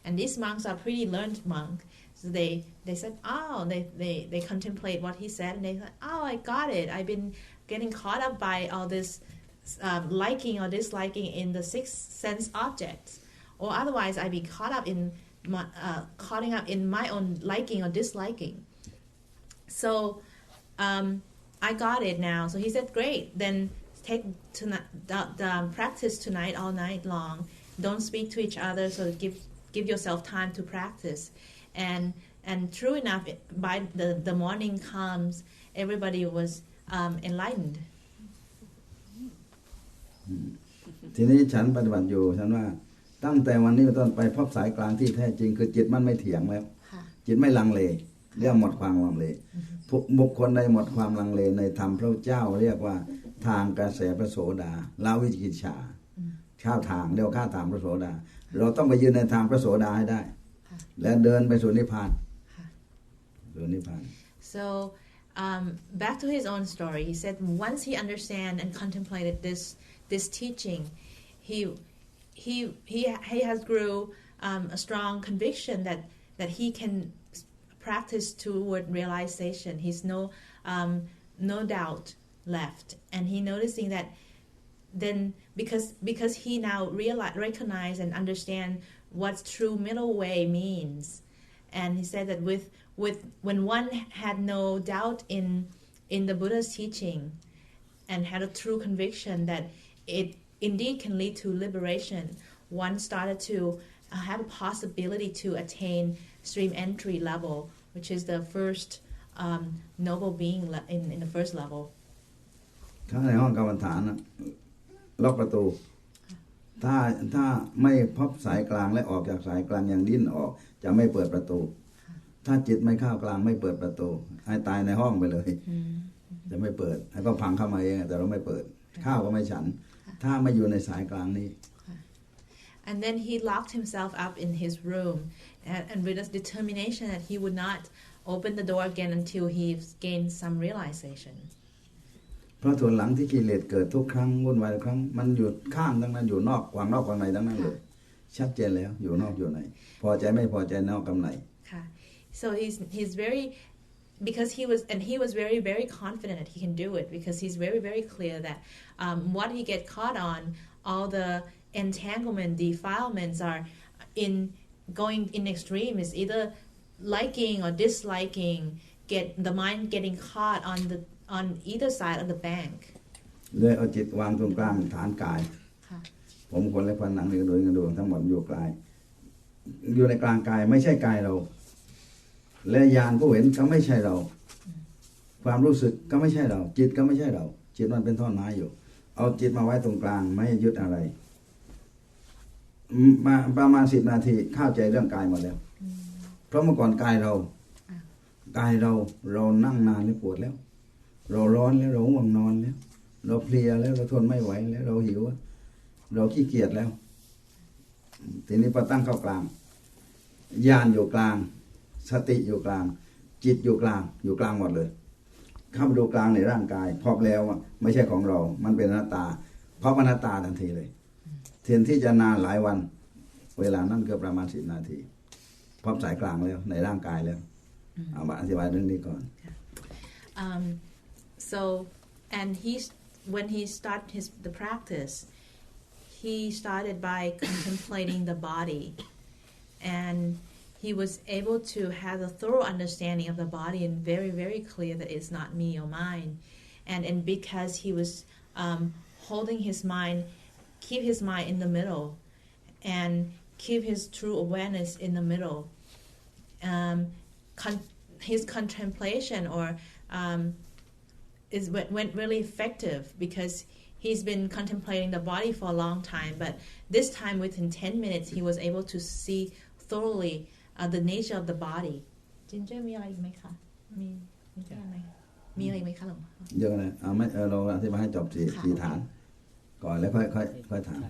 and these monks are pretty learned monks. So they said, oh, they contemplate what he said, and they said, oh, I got it. I've been getting caught up by all this liking or disliking in the six sense objects, or otherwise I'd be caught up in my own liking or disliking. So I got it now. So he said, great. Then take the practice tonight, all night long. Don't speak to each other. So give yourself time to practice. And true enough, by the morning comes, everybody was enlightened. ทีนี้ฉันปฏิบัติอยู่ฉันว่าตั้งแต่วันนี้เป็นต้นไปพบสายกลางที่แท้จริงคือจิตมันไม่เถียงแล้วจิตไม่ลังเลเรียกหมดความลังเลบุคคลใดหมดความลังเลในธรรมพระเจ้าเรียกว่าทางกระแสพระโสดาละวิจิกิจฉาข้าวทางเรียกว่าข้าวทางพระโสดาเราต้องไปยืนในทางพระโสดาให้ได้และเดินไปสู่นิพพานสู่นิพพาน So back to his own story, he said once he understand and contemplated this teaching, he has grew a strong conviction that he can practice toward realization. He's no doubt left, and he noticing that then because he now recognize and understand what true middle way means, and he said that with when one had no doubt in the Buddha's teaching and had a true conviction that it indeed can lead to liberation, one started to have a possibility to attain stream entry level, which is the first noble being in the first level. ข้างในห้องกรรมฐานล็อกประตูถ้าไม่พบสายกลางและออกจากสายกลางอย่างดิ้นออกจะไม่เปิดประตูถ้าจิตไม่เข้ากลางไม่เปิดประตูให้ตายในห้องไปเลยจะไม่เปิดให้ก็พังเข้ามาเองแต่เราไม่เปิดข้าวก็ไม่ฉันถ้าไม่อยู่ในสายกลางนี้ And then he locked himself up in his room and with a determination that he would not open the door again until he gained some realization. เพราะส่วนหลังที่กิเลสเกิดทุกครั้งวุ่นวายทุกครั้งมันอยู่ข้างทั้งนั้นอยู่นอกวางนอกวางในทั้งนั้นเลยชัดเจนแล้วอยู่นอกอยู่ในพอใจไม่พอใจนอกกับใน So he's very because he was very very confident that he can do it because he's very very clear that what he get caught on, all the entanglement defilements are in going in extreme is either liking or disliking, the mind getting caught on either side of the bank. เลยเอาจิตวางตรงกลางฐานกายผมคนและฟันหนังเนื้อกระดูกทั้งหมดอยู่กายอยู่ในกลางกายไม่ใช่กายเราและญาณผู้เห็นก็ไม่ใช่เราความรู้สึกก็ไม่ใช่เราจิตก็ไม่ใช่เราจิตมันเป็นท่อนไม้อยู่เอาจิตมาไว้ตรงกลางไม่ยึดอะไรมาประมาณ10 นาทีเข้าใจเรื่องกายหมดแล้วเพราะเมื่อก่อนกายเรานั่งนานแล้วปวดแล้วเราร้อนแล้วเราง่วงนอนแล้วเราเพลียแล้วเราทนไม่ไหวแล้วเราหิวเราขี้เกียจแล้วทีนี้พอตั้งเข้ากลางญาณอยู่กลางสติอยู่กลางจิตอยู่กลางหมดเลยเข้าไปดูกลางในร่างกายพบแล้วไม่ใช่ของเรามันเป็นอนัตตาเพราะอนัตตาทันทีเลยเทียนที่จะนานหลายวันเวลานั้นก็ประมาณ10 นาทีพบสายกลางแล้วในร่างกายแล้วเอามาอธิบายเรื่องนี้ก่อน So and when he started the practice he started by contemplating the body and he was able to have a thorough understanding of the body and very, very clear that it's not me or mine. And because he was holding his mind, keep his mind in the middle, and keep his true awareness in the middle, his contemplation went really effective, because he's been contemplating the body for a long time, but this time within 10 minutes he was able to see thoroughly the nature of the body. Ginger มีอะไรอีกไหมคะมีอะไรไหมคะหลวงพ่อเยอะเลยไม่เราอธิบายให้จบสี่ฐานก่อนแล้วค่อยถาม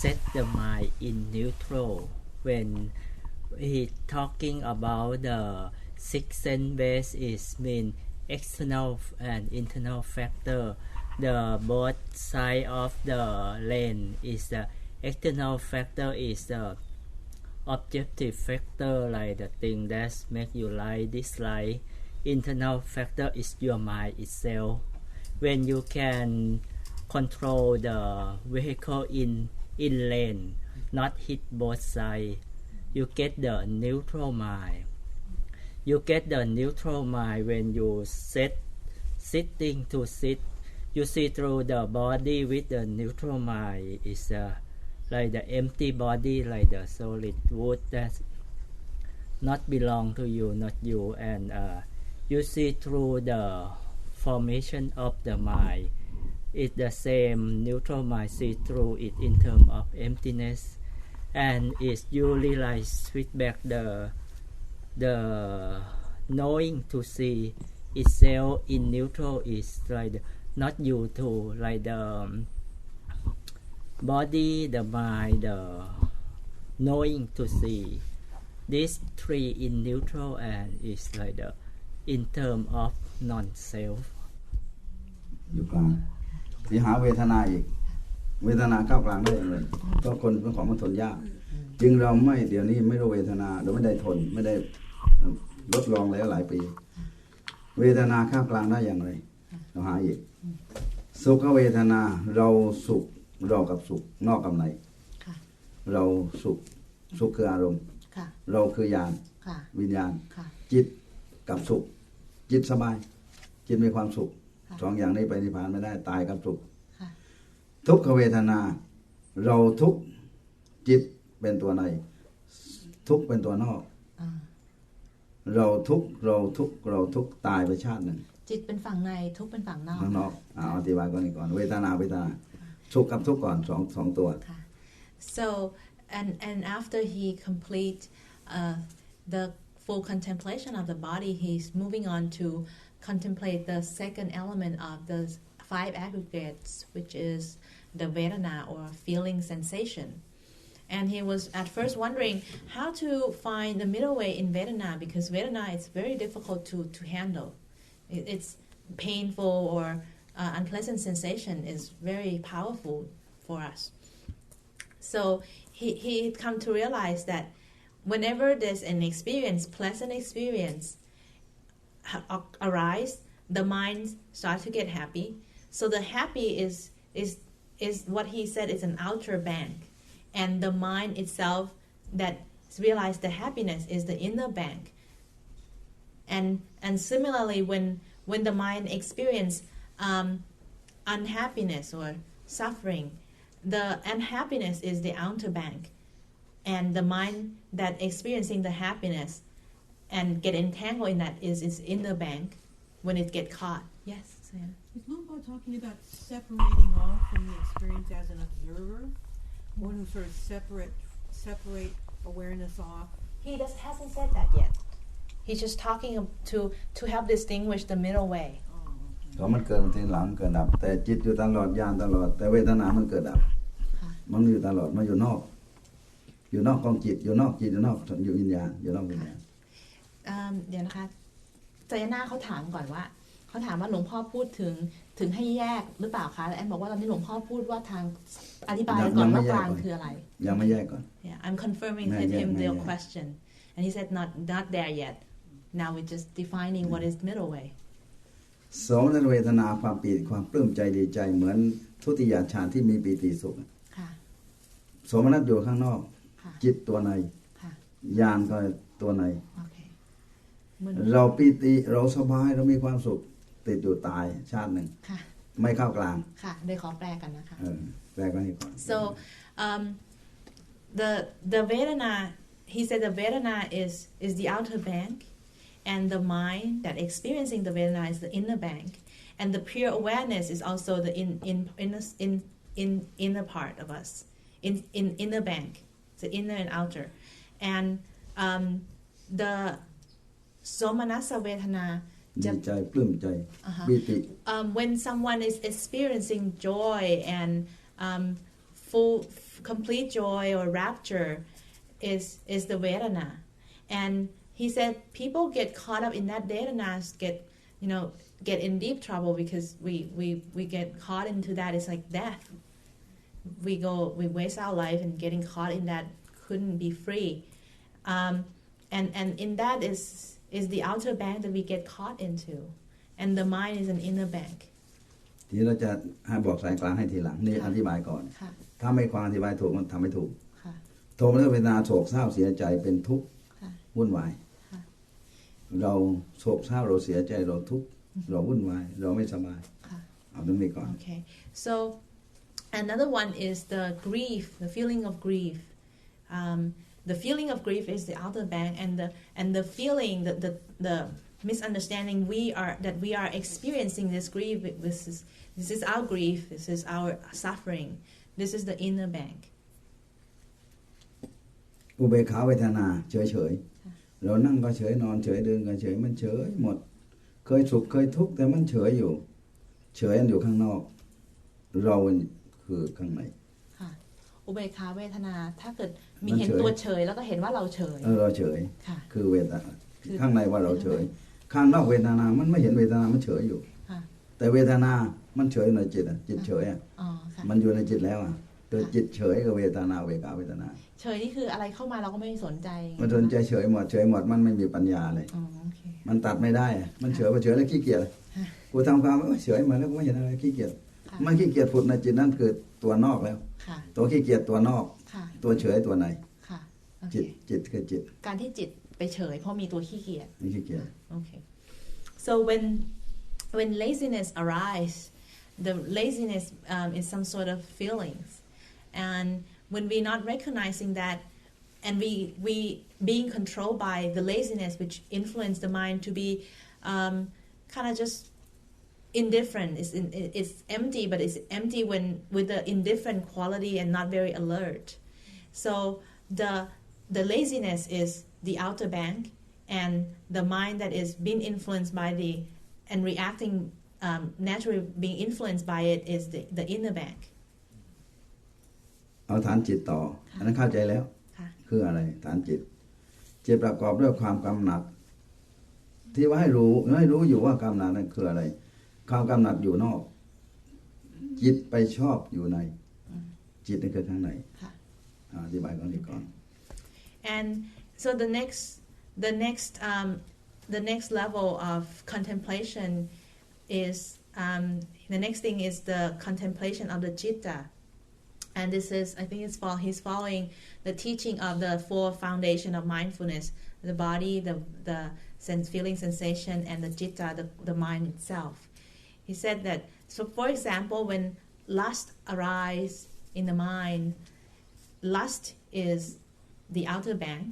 set the mind in neutral when he talking about the six sense base is mean external and internal factor. The both side of the lane is the external factor is the objective factor, like the thing that make you like dislike. Internal factor is your mind itself. When you can control the vehicle in lane, not hit both sides, you get the neutral mind. You get the neutral mind when you sitting to sit. You see through the body with the neutral mind is like the empty body, like the solid wood that not belong to you, not you, and you see through the formation of the mind. It's the same neutral mind, see through it in terms of emptiness, and is you realize feedback the knowing to see itself in neutral is like not you too, like the body, the mind, the knowing to see. These three in neutral and is like the in term of non-self. อยู่กลางที่หาเวทนาอีกเวทนาเข้ากลางได้อย่างไรก็คนเป็นของมันทนยากจึงเราไม่เดี๋ยวนี้ไม่รู้เวทนาเราไม่ได้ทนไม่ได้ทดลองแล้วหลายปีเวทนาเข้ากลางได้อย่างไรเราหาอีกสุขเวทนาเราสุขเรากับสุขนอกกับไหนเราสุขคืออารมณ์เราคือญาณวิญญาณจิตกับสุขจิตสบายจิตมีความสุขสองอย่างนี้ไปนิพพานไม่ได้ตายกับสุขทุกขเวทนาเราทุกข์จิตเป็นตัวในทุกข์เป็นตัวนอกเราทุกข์ตายไปชาติหนึ่งจิตเป็นฝั่งในทุกข์เป็นฝั่งนอกอธิบายก่อนเวทนาสุขกับทุกข์ก่อนสองตัว so and after he complete the full contemplation of the body, he's moving on to contemplate the second element of the five aggregates, which is the Vedana or feeling sensation. And he was at first wondering how to find the middle way in Vedana, because Vedana is very difficult to handle. It's painful or unpleasant sensation is very powerful for us. So he come to realize that whenever there's an experience, pleasant experience arise, the mind starts to get happy. So the happy is what he said is an outer bank, and the mind itself that realize the happiness is the inner bank. And similarly, when the mind experience unhappiness or suffering, the unhappiness is the outer bank, and the mind that experiencing the happiness and get entangled in that is its inner bank when it get caught. Yes, Sam. Is Lumbo talking about separating off from the experience as an observer, or to sort of separate awareness off? He just hasn't said that yet. He's just talking to help distinguish the middle way. ก็มันเกิดทีหลังเกิดดับแต่จิตอยู่ตลอดญาณตลอดแต่เวทนามันเกิดดับมันอยู่ตลอดมันอยู่นอกของจิตอยู่นอกจิตอยู่นอกอยู่วิญญาณอยู่นอกวิญญาณเดี๋ยวนะคะใจหน้าเขาถามก่อนว่าเขาถามว่าหลวงพ่อพูดถึงให้แยกหรือเปล่าคะแล้วแอนบอกว่าตอนนี้หลวงพ่อพูดว่าทางอธิบายก่อนว่ากลางคืออะไรยังไม่แยกก่อน Yeah, I'm confirming with him the question, and he said not there yet. Now we're just defining what is middle way. สองนั้นเวทนาความปีติความปลื้มใจดีใจเหมือนทุติยฌานที่มีปีติสุข สมนัตอยู่ข้างนอก ค่ะ จิตตัวใน ค่ะ ญาณก็ตัวใน โอเคเหมือน เราปีติเราสบายเรามีความสุขติดอยู่ตายชาติหนึ่ง ค่ะ ไม่เข้ากลาง ค่ะโดยขอแปลกันนะคะ แปลก็ให้ก่อน So, the Vedana, he said the Vedana is the outer bank, and the mind that experiencing the Vedana is the inner bank, and the pure awareness is also the inner part of us, in inner bank, the inner and outer, and the Somanasa Vedana. ดีใจปลื้มใจปีติ When someone is experiencing joy and full complete joy or rapture is the Vedana, and he said people get caught up in that Vedana, get in deep trouble because we get caught into that. It's like death. We waste our life and getting caught in that, couldn't be free, and in that is the outer bank that we get caught into, and the mind is an inner bank. ทีนี้เราจะให้บอกสายกลางให้ทีหลังนี่อธิบายก่อน ถ้าไม่ความอธิบายถูกมันทำไม่ถูกโทมนัสเวทนาโศกเศร้าเสียใจเป็นทุกข์วุ่นวายเราโศกเศร้าเราเสียใจเราทุกข์เราวุ่นวายเราไม่สบายเอาตรงนี้ก่อน Okay, so another one is the grief, the feeling of grief. The feeling of grief is the outer bank, and the feeling the misunderstanding that we are experiencing this grief. This is our grief. This is our suffering. This is the inner bank. อุเบกขาเวทนาเฉยๆเรานั่งก็เฉยนอนเฉยเดินก็เฉยมันเฉยหมดเคยสุขเคยทุกข์แต่มันเฉยอยู่เฉยอยู่ข้างนอกเราคือข้างในอุเบกขาเวทนาถ้าเกิดมีเห็นตัวเฉยแล้วก็เห็นว่าเราเฉยเราเฉยคือเวทนาข้างในว่าเราเฉยข้างนอกเวทนามันไม่เห็นเวทนามันเฉยอยู่แต่เวทนามันเฉยในจิตจิตเฉยมันอยู่ในจิตแล้วตัวจิตเฉยกับเวทนาเวกาเวทนาเฉยนี่คืออะไรเข้ามาเราก็ไม่สนใจมันสนใจเฉยหมดมันไม่มีปัญญาเลยมันตัดไม่ได้มันเฉยแล้วขี้เกียจกูทำความเฉยมาแล้วกูไม่เห็นอะไรขี้เกียจมันขี้เกียจผุดในจิตนั่นคือตัวนอกแล้วตัวขี้เกียจตัวนอกตัวเฉยตัวในจิตคือจิตการที่จิตไปเฉยเพราะมีตัวขี้เกียจOkay, so when laziness arise, the laziness is some sort of feelings, and when we're not recognizing that, and we being controlled by the laziness which influence the mind to be kind of just indifferent. It's empty, but it's empty with the indifferent quality and not very alert. So the laziness is the outer bank, and the mind that is being influenced by and reacting naturally being influenced by it is the inner bank. เอาฐานจิตต่ออันนั้นเข้าใจแล้วคืออะไรฐานจิตจิตประกอบด้วยความกำหนัดที่ว่าให้รู้อยู่ว่ากำหนัดนั้นคืออะไรความกำหนัดอยู่นอกจิตไปชอบอยู่ในจิตนั่นคือข้างในอธิบายก่อนดีก่อน And so the next level of contemplation is the next thing is the contemplation of the citta, and this is I think he's following the teaching of the four foundation of mindfulness: the body, the feeling, sensation, and the citta, the mind itself. He said that, so for example, when lust arises in the mind, lust is the outer bank,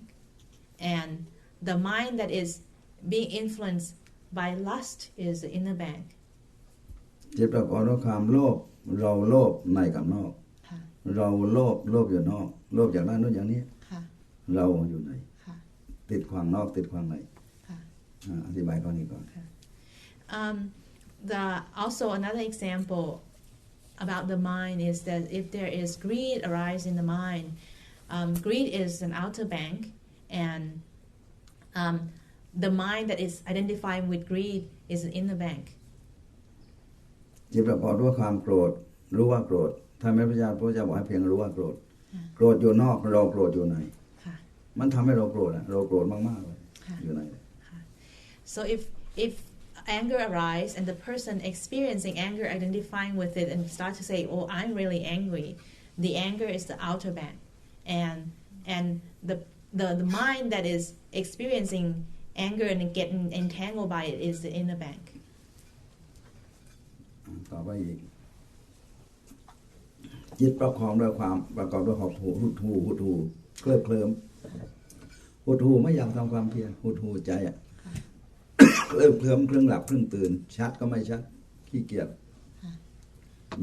and the mind that is being influenced by lust is the inner bank. จิตประกอบด้วยความโลภเราโลภในกับนอกเราโลภอยู่นอกโลภอย่างนั้นโน้นอย่างนี้เราอยู่ในติดขวางนอกติดขวางในอธิบายก่อนนี้ก่อน Also another example about the mind is that if there is greed arise in the mind, greed is an outer bank, and the mind that is identifying with greed is an inner bank. จิตประกอบด้วยความโกรธรู้ว่าโกรธถ้าไม่พระเจ้าบอกให้เพียงรู้ว่าโกรธโกรธอยู่นอกเราโกรธอยู่ในมันทำให้เราโกรธเราโกรธมากๆเลยอยู่ใน So if anger arises and the person experiencing anger identifying with it and start to say, oh, I'm really angry, the anger is the outer bank. and the mind that is experiencing anger and getting entangled by it is the inner bank. ต่อไปอีกจิตประกอบด้วยความประกอบด้วยหดหูหดหูเคลิบเคลิ้มหดหูไม่อยากทำความเพียรหดหูใจอ่ะเคลิบเคลิ้มครึ่งหลับครึ่งตื่นชัดก็ไม่ชัดขี้เกียจ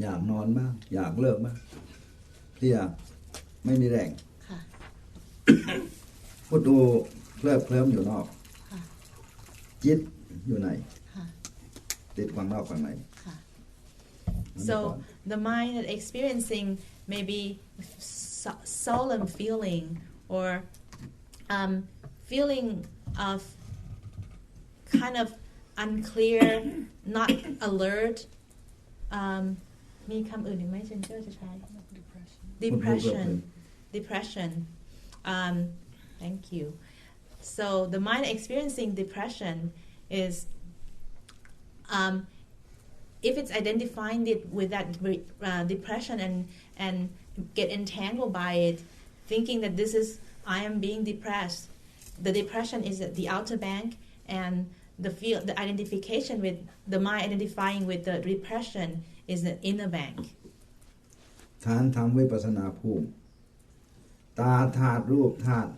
อยากนอนบ้างอยากเลิกบ้างเพลียไม่มีแรงหดหูเคลิบเคลิ้มอยู่นอกจิตอยู่ในติดฝั่งนอกฝั่งใน So the mind that experiencing maybe solemn feeling or feeling of kind of unclear, not alert. มีคำอื่นอีกไหมเชนเจอร์จะใช้ depression. Thank you. So the mind experiencing depression is if it's identifying it with that depression and get entangled by it, thinking that this is I am being depressed. The depression is at the outer bank, and the identification with the mind identifying with the depression is the inner bank. ฐานธรรมวิปัสสนาภูมิตาธาตุรูปธาตุ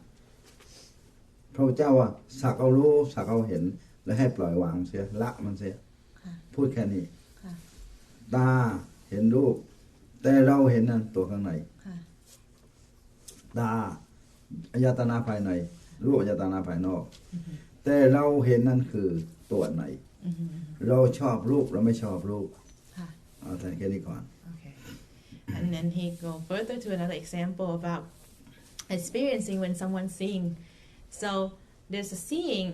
พระเจ้าว่าสักเอารู้สักเอาเห็นและให้ปล่อยวางเสียละมันเสียพูดแค่นี้ตาเห็นรูปแต่เราเห็นนั่นตัวข้างในตาอายตนะภายในรูปอายตนะภายนอกแต่เราเห็นนั่นคือตัวไหนเราชอบรูปเราไม่ชอบรูปเอาแต่แค่นี้ก่อน And then he go further to another example about experiencing when someone's seeing. So there's a seeing,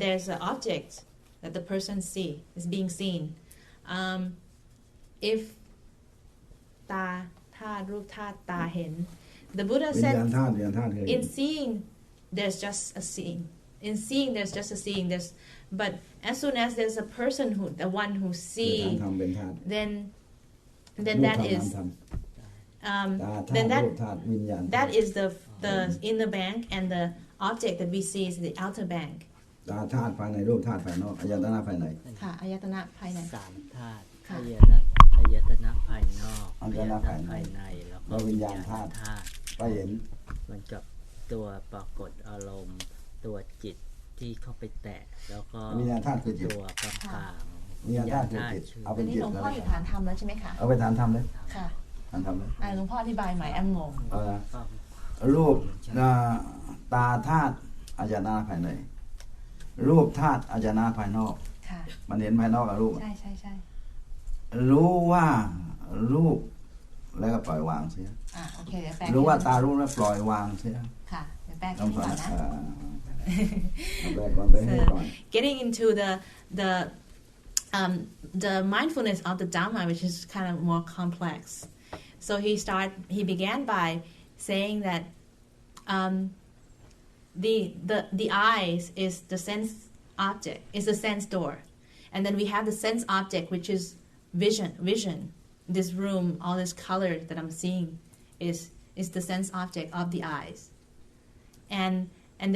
there's an object that the person is being seen. If ตาธาตุรูปธาตุตาเห็น the Buddha said in seeing there's just a seeing. In seeing there's just a seeing. But as soon as there's a person the one who see, then that is that is the inner bank, and the object that we see is the outer bank. ตาธาตุภายในรูปธาตุภายนอกอายตนะภายในค่ะอายตนะภายในสามธาตุอายตนะภายนอกอายตนะภายในแล้วก็วิญญาณธาตุไปเห็นมันกับตัวปรากฏอารมณ์ตัวจิตที่เข้าไปแตะแล้วก็วิญญาณธาตุคือจิตตัวกลางวิญญาณธาตุคือจิตเอาเป็นจิตหลวงพ่ออยู่ฐานธรรมแล้วใช่ไหมคะเอาไปฐานธรรมเลยค่ะฐานธรรมเลยหลวงพ่ออธิบายใหม่แอมงงรูปตาธาตุอายตนะภายในรูปธาตุอายตนะภายนอกมันเห็นภายนอกกับรูปใช่รู้ว่ารูปแล้วก็ปล่อยวางเสียโอเคเดี๋ยวแปลรู้ว่าตารู้แล้วปล่อยวางเสียค่ะเดี๋ยวแปลก่อนนะ Getting into the mindfulness of the Dhamma, which is kind of more complex. So he began by saying that the eyes is the sense object, is the sense door, and then we have the sense object, which is vision. This room, all this color that I'm seeing is the sense object of the eyes, and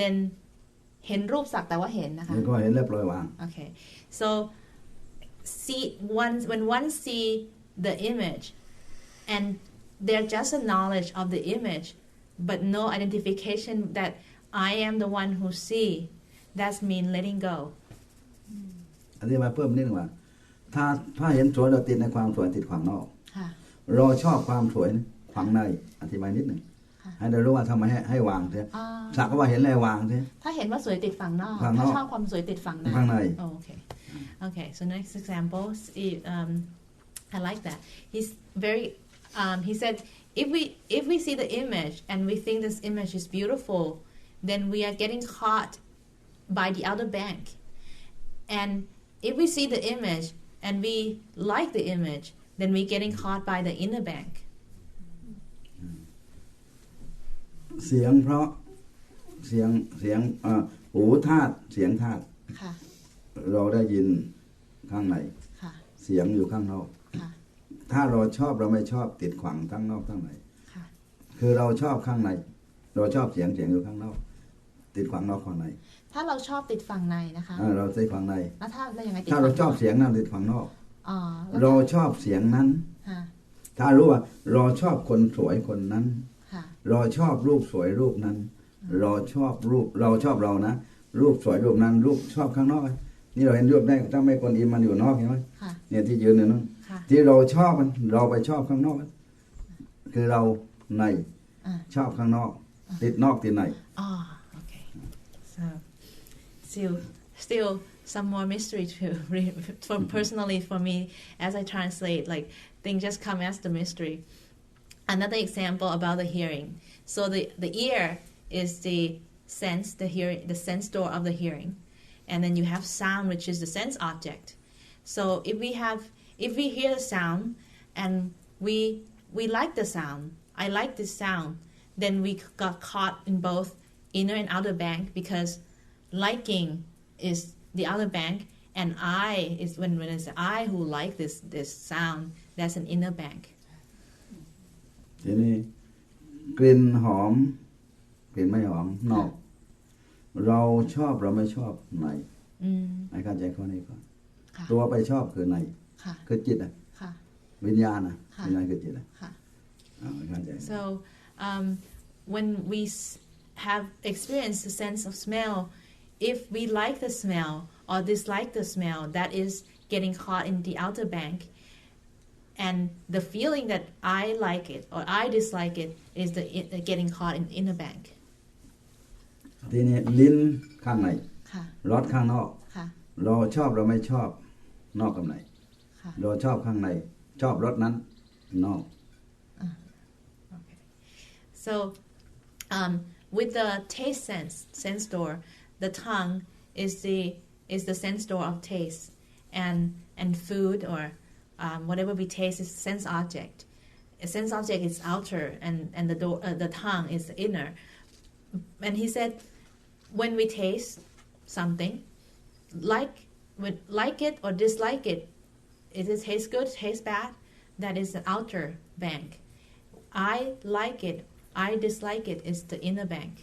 then เห็นรูปสักแต่ว่าเห็นนะคะก็เห็นแล้วปล่อยวาง Okay, so when one see the image, and there's just a knowledge of the image, but no identification that I am the one who see. That's mean letting go. อธิบายเพิ่มนิดนึงว่าถ้าเห็นสวยเราติดในความสวยติดความนอกเราชอบความสวยฝั่งในอธิบายนิดนึงให้เรารู้ว่าทำไมให้วางเสียสักว่าเห็นแล้ววางเสียถ้าเห็นว่าสวยติดฝั่งนอกถ้าชอบความสวยติดฝั่งในOkay, so next example, I like that. He's very. He said, if we see the image and we think this image is beautiful, then we are getting caught by the outer bank. And if we see the image and we like the image, then we're getting caught by the inner bank. เสียงเพราะเสียงหูธาตุเสียงธาตุเราได้ยินข้างในเสียงอยู่ข้างนอกถ้าเราชอบเราไม่ชอบติดขวางทั้งนอกทั้งใน คือเราชอบข้างในเราชอบเสียงอยู่ข้างนอกติดฝั่งนอกฝั่งในถ้าเราชอบติดฝั่งในนะคะเราติดฝั่งในแล้วถ้าเรายังไงติดถ้าเราชอบเสียงนั้นติดฝั่งนอก เราชอบเสียงนั้นถ้ารู้ว่าเราชอบคนสวยคนนั้นเราชอบรูปสวยรูปนั้นเราชอบรูปเราชอบเรานะรูปสวยรูปนั้นรูปชอบข้างนอกนี่เราเห็นรูปได้ถ้าไม่คนอิมมันอยู่นอกเห็นไหมเนี่ยที่ยืนเนี่ยนะที่เราชอบมันเราไปชอบข้างนอกคือเราในชอบข้างนอกติดนอกติดในokay so still some more mystery to for personally for me as I translate like things just come as the mystery. Another example about the hearing. So the ear is the sense, the hearing, the sense door of the hearing, and then you have sound, which is the sense object. So if we hear the sound and we like the sound, I like this sound, then we got caught in both inner and outer bank because liking is the outer bank, and I is when it's I who like this sound, that's an inner bank. ทีนี้กลิ่นหอมกลิ่นไม่หอมนอกเราชอบเราไม่ชอบในให้เข้าใจข้อนี้ก่อนตัวไปชอบคือในคือจิตวิญญาณวิญญาณคือจิตเข้าใจ So when we have experienced the sense of smell, if we like the smell or dislike the smell, that is getting caught in the outer bank. And the feeling that I like it or I dislike it is the getting caught in inner bank. ทีนี้ลิ้นข้างในรสข้างนอกเราชอบเราไม่ชอบนอกกับในเราชอบข้างในชอบรสนั้นนอก Okay. So with the taste sense door, the tongue is the sense door of taste, and food or whatever we taste is sense object. A sense object is outer, and the tongue is inner. And he said, when we taste something, like it or dislike it, it tastes good, tastes bad. That is the outer bank. I like it, I dislike it is the inner bank.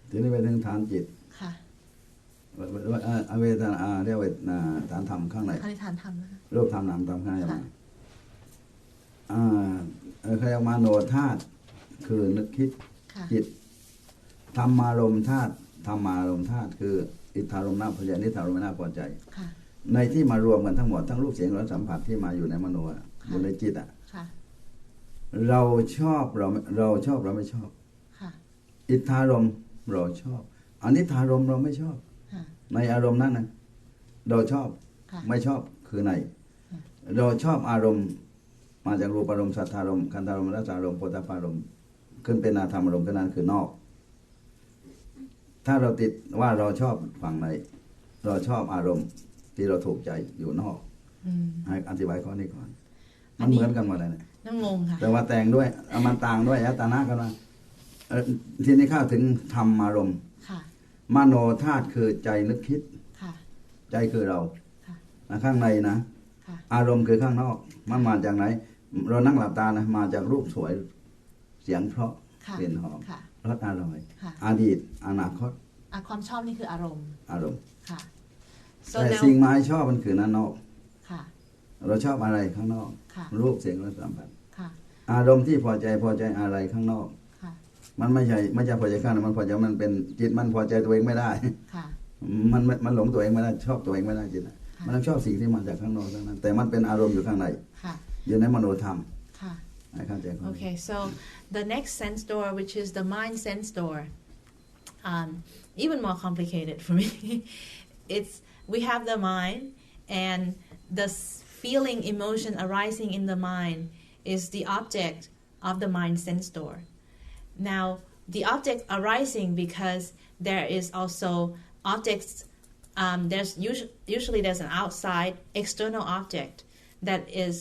ทีนี้ไปถึงฐานจิตเวทนาเรียกว่าฐานธรรมข้างในฐานธรรมนะคะรูปธรรมนามธรรมข้างในเขาเรียกมาโนธาตุคือนึกคิดจิตธรรมารมณ์ธาตุธรรมารมณ์ธาตุคืออิทธารมณ์น่าพอใจนิทธารมณ์น่าพอใจในที่มารวมกันทั้งหมดทั้งรูปเสียงรสสัมผัสที่มาอยู่ในมโนอยู่ในจิตเราชอบเราชอบเราไม่ชอบอิทธารมณ์เราชอบอนิทธารมณ์เราไม่ชอบในอารมณ์นั้นนะเราชอบไม่ชอบคือในเราชอบอารมณ์มาจากรูปอารมณ์สัทธารมณ์คันธารมณ์รสารมณ์โผฏฐัพพารมณ์ขึ้นเป็นนามธรรมอารมณ์นั้นคือนอกถ้าเราติดว่าเราชอบฝั่งในเราชอบอารมณ์ที่เราถูกใจอยู่นอกให้อธิบายข้อนี้ก่อนมันเหมือนกันหมดเลยเนี่ยน่างงค่ะแต่ว่าแต่งด้วยมันต่างด้วยยตนะกันว่าทีนี้เข้าถึงธรรมอารมณ์มโนธาตุคือใจนึกคิดใจคือเราข้างในนะอารมณ์คือข้างนอกมันมาจากไหนเรานั่งหลับตานะมาจากรูปสวยเสียงเพราะกลิ่นหอมรสอร่อยอดีตอนาคตความชอบนี่คืออารมณ์ค่ะแต่สิ่งหมายชอบมันคือด้านนอกเราชอบอะไรข้างนอกรูปเสียงรสสัมผัสอารมณ์ที่พอใจอะไรข้างนอกมันไม่ใช่พอใจข้างในมันพอใจมันเป็นจิตมันพอใจตัวเองไม่ได้มันหลงตัวเองไม่ได้ชอบตัวเองไม่ได้จิตมันต้องชอบสิ่งที่มาจากข้างนอกทั้งนั้นแต่มันเป็นอารมณ์อยู่ข้างในอยู่ในมโนธรรมOkay, so the next sense door, which is the mind sense door, even more complicated for me. We have the mind, and the feeling, emotion arising in the mind is the object of the mind sense door. Now, the object arising because there is also objects. There's usually there's an outside external object that is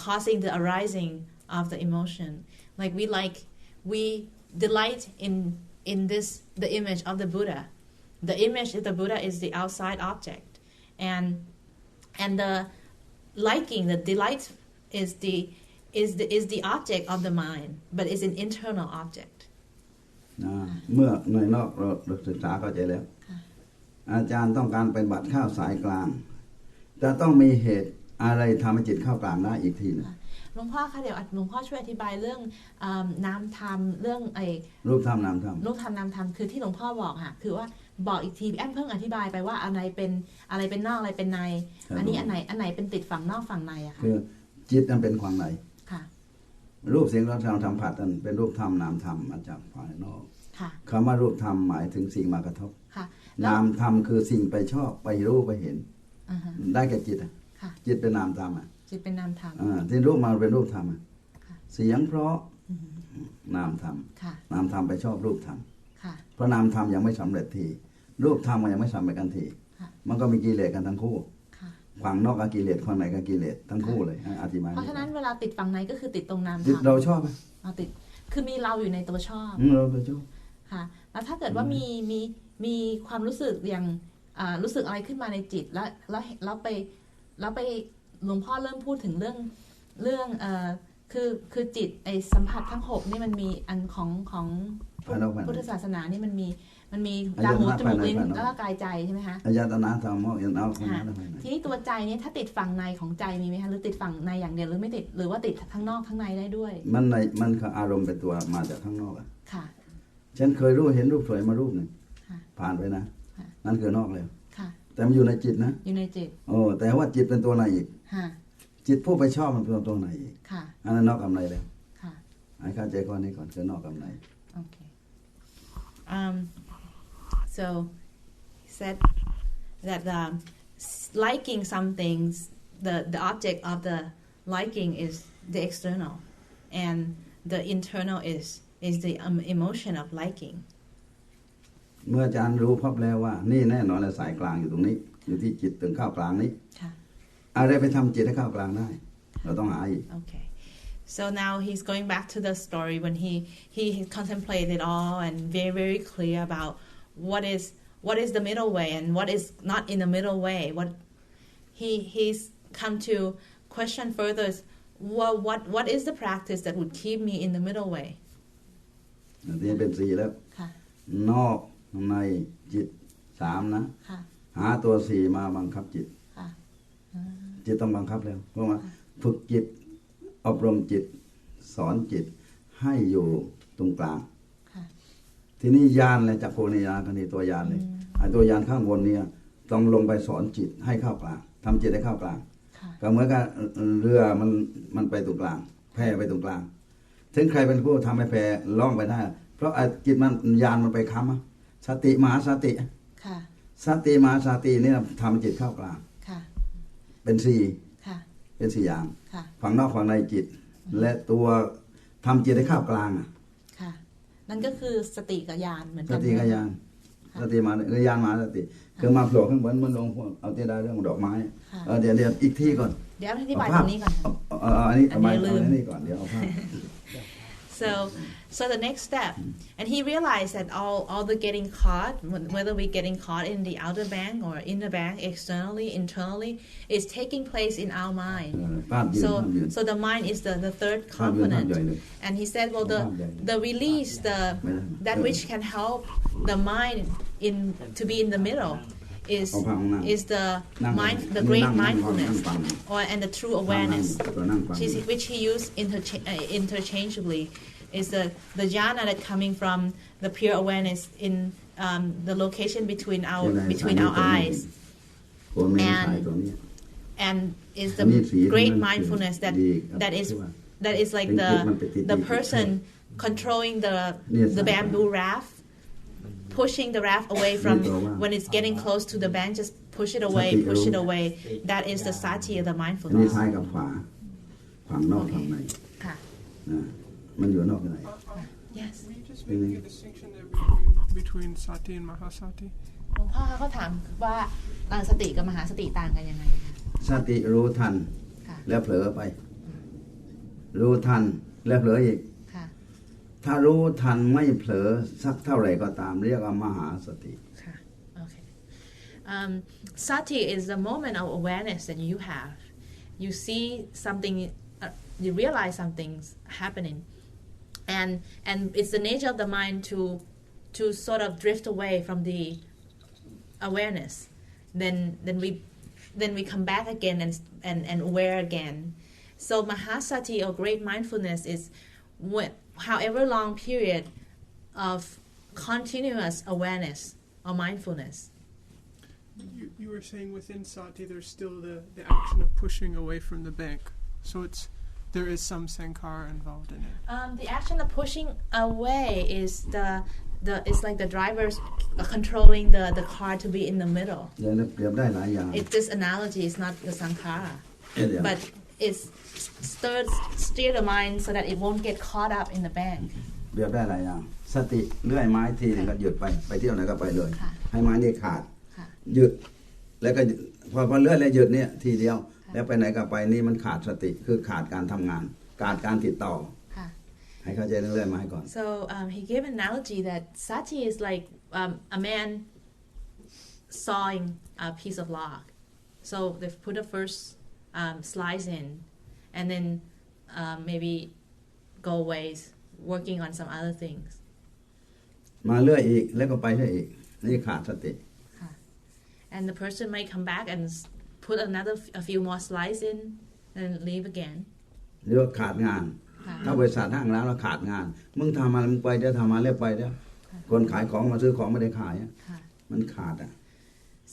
causing the arising of the emotion. Like we delight in this the image of the Buddha. The image of the Buddha is the outside object, and the liking, the delight is is the object of the mind, but is an internal object. เมื่อในนอกเราศึกษาเข้าใจแล้วอาจารย์ต้องการเป็นบัตรเข้าสายกลางแต่ต้องมีเหตุอะไรทำให้จิตเข้ากลางได้อีกทีนึงหลวงพ่อคะเดี๋ยวหลวงพ่อช่วยอธิบายเรื่องนามธรรมเรื่องรูปธรรมนามธรรมรูปธรรมนามธรรมคือที่หลวงพ่อบอกค่ะคือว่าบอกอีกทีแอมเพิ่งอธิบายไปว่าอะไรเป็นนอกอะไรเป็นในอันนี้อันไหนเป็นติดฝั่งนอกฝั่งในอะค่ะคือจิตนั้นเป็นฝั่งในค่ะรูปเสียงรสธรรมสัมผัสนั้นเป็นรูปธรรมนามธรรมมาจากภายนอกค่ะคำว่ารูปธรรมหมายถึงสิ่งมากระทบค่ะนามธรรมคือสิ่งไปชอบไปรู้ไปเห็นได้แก่จิตจิตเป็นนามธรรมจิตเป็นนามธรรมที่รูปมาเป็นรูปธรรมเสียงเพราะนามธรรมนามธรรมไปชอบรูปธรรมเพราะนามธรรมยังไม่สำเร็จทีรูปธรรมมันยังไม่สำเร็จกันทีมันก็มีกิเลสกันทั้งคู่ฝั่งนอกกับกิเลสฝั่งในกับกิเลสทั้งคู่เลยอธิบายเพราะฉะนั้นเวลาติดฝั่งในก็คือติดตรงนามธรรมเราชอบไหมติดคือมีเราอยู่ในตัวชอบเราไปชอบค่ะแล้วถ้าเกิดว่ามีความรู้สึกอย่างรู้สึกอะไรขึ้นมาในจิตแล้วไปหลวงพ่อเริ่มพูดถึงเรื่องคือจิตไอ้สัมผัสทั้ง6นี่มันมีอันของพุทธศาสนานี่มันมีตาหูจมูกลิ้นแล้วก็กายใจใช่ไหมคะอายตนะธรรมเอาทีนี้ตัวใจนี้ถ้าติดฝั่งในของใจมีไหมคะหรือติดฝั่งในอย่างเดียวหรือไม่ติดหรือว่าติดทั้งนอกทั้งในได้ด้วยมันคืออารมณ์เป็นตัวมาจากข้างนอกค่ะฉันเคยเห็นรูปสวยมารูปหนึ่งผ่านไปนะนั่นคือนอกเลยแต่มันอยู่ในจิตนะอยู่ในจิตแต่ว่าจิตเป็นตัวในอีกจิตผู้ไปชอบมันเป็นตัวในอีกอันนั้นนอกกับในแล้วให้เข้าใจก่อนนี้ก่อนคือนอกกับใน Okay. So he said that liking some things, the object of the liking is the external, and the internal is the emotion of liking. เมื่ออาจารย์รู้พบแล้วว่านี่แน่นอนเลยสายกลางอยู่ตรงนี้อยู่ที่จิตถึงเข้ากลางนี้อะไรไปทำจิตให้เข้ากลางได้เราต้องหาอีก Okay. So now he's going back to the story when he contemplated all and very clear about what is the middle way and what is not in the middle way. What he's come to question further is what is the practice that would keep me in the middle way? นี่เป็น4แล้วนอกในจิต3นะหาตัว4มาบังคับจิตจิตต้องบังคับแล้วเพราะว่าฝึกจิตอบรมจิตสอนจิตให้อยู่ตรงกลางทีนี้ญาณและจักโพนิญาณกันนี่ตัวยานเลยไอ้ตัวยานข้างบนเนี่ยต้องลงไปสอนจิตให้เข้ากลางทำจิตให้เข้ากลางก็เหมือนกับเรือมันไปตรงกลางแพไปตรงกลางถึงใครเป็นผู้ทำให้แพล่องไปได้เพราะจิตมันญาณมันไปค้ำสติมหาสติสติมหาสตินี่ทำจิตเข้ากลางเป็น4อย่างฝั่งนอกฝั่งในจิตและตัวทำจิตให้เข้ากลางนั่นก็คือสติกับญาณเหมือนกันสติกับญาณสติมาญาณมาสติคือมาโผล่ข้างบนมันลงเอาที่ได้เรื่องดอกไม้เดี๋ยวอีกที่ก่อนเดี๋ยวอธิบายตรงนี้ก่อนอันนี้นี่ก่อนเดี๋ยวเอาภาพSo the next step, and he realized that all the getting caught, whether we're getting caught in the outer bank or in the bank, externally, internally, is taking place in our mind. So the mind is the third component. And he said, well, the release, that which can help the mind to be in the middle is the great mindfulness and the true awareness, which he used interchangeably. Is the jhana that coming from the pure awareness in the location between our eyes, and is the great mindfulness that is like the person controlling the bamboo raft, pushing the raft away from when it's getting close to the bank, just push it away. That is the sati of the mindfulness. Yes. Can you just make a distinction between sati and mahasati? หลวงพ่อเขาถามว่าสติกับมหาสติต่างกันยังไงสติรู้ทันแล้วเผลอไปรู้ทันแล้วเผลออีกถ้ารู้ทันไม่เผลอสักเท่าไหร่ก็ตามเรียกว่ามหาสติค่ะ Okay. Sati is the moment of awareness that you have. You see something you realize something's happening, and it's the nature of the mind to sort of drift away from the awareness. Then we come back again and aware again. So mahasati or great mindfulness is however long period of continuous awareness or mindfulness. You were saying within sati there's still the action of pushing away from the bank. So there is some sankhara involved in it. The action of pushing away is it's like the driver's controlling the car to be in the middle. This analogy is not the sankhara, but it's steer the mind so that it won't get caught up in the bank. เปรียบได้หลายอย่างสติเลื่อยไม้ทีนึงก็หยุดไปเที่ยวไหนก็ไปเลยให้ไม้นี่ขาดหยุดแล้วก็พอเลื่อยแล้วหยุดเนี่ยทีเดียวแล้วไปไหนก็ไปนี่มันขาดสติคือขาดการทำงานขาดการติดต่อให้เข้าใจเรื่องเลื่อยไม้ก่อน So he gave an analogy that sati is like a man sawing a piece of log. So they put the first slice in and then maybe go ways working on some other things. มาเลื่อยอีกแล้วก็ไปเรื่อยอีกนี่ขาดสติ And the person may come back and put a few more slices in and leave again. เรียกว่าขาดงานถ้าบริษัทห้างร้านเราขาดงานมึงทำมามึงไปเดี๋ยวทำมาเรียบไปเดี๋ยวคนขายของมาซื้อของไม่ได้ขายมันขาดอ่ะ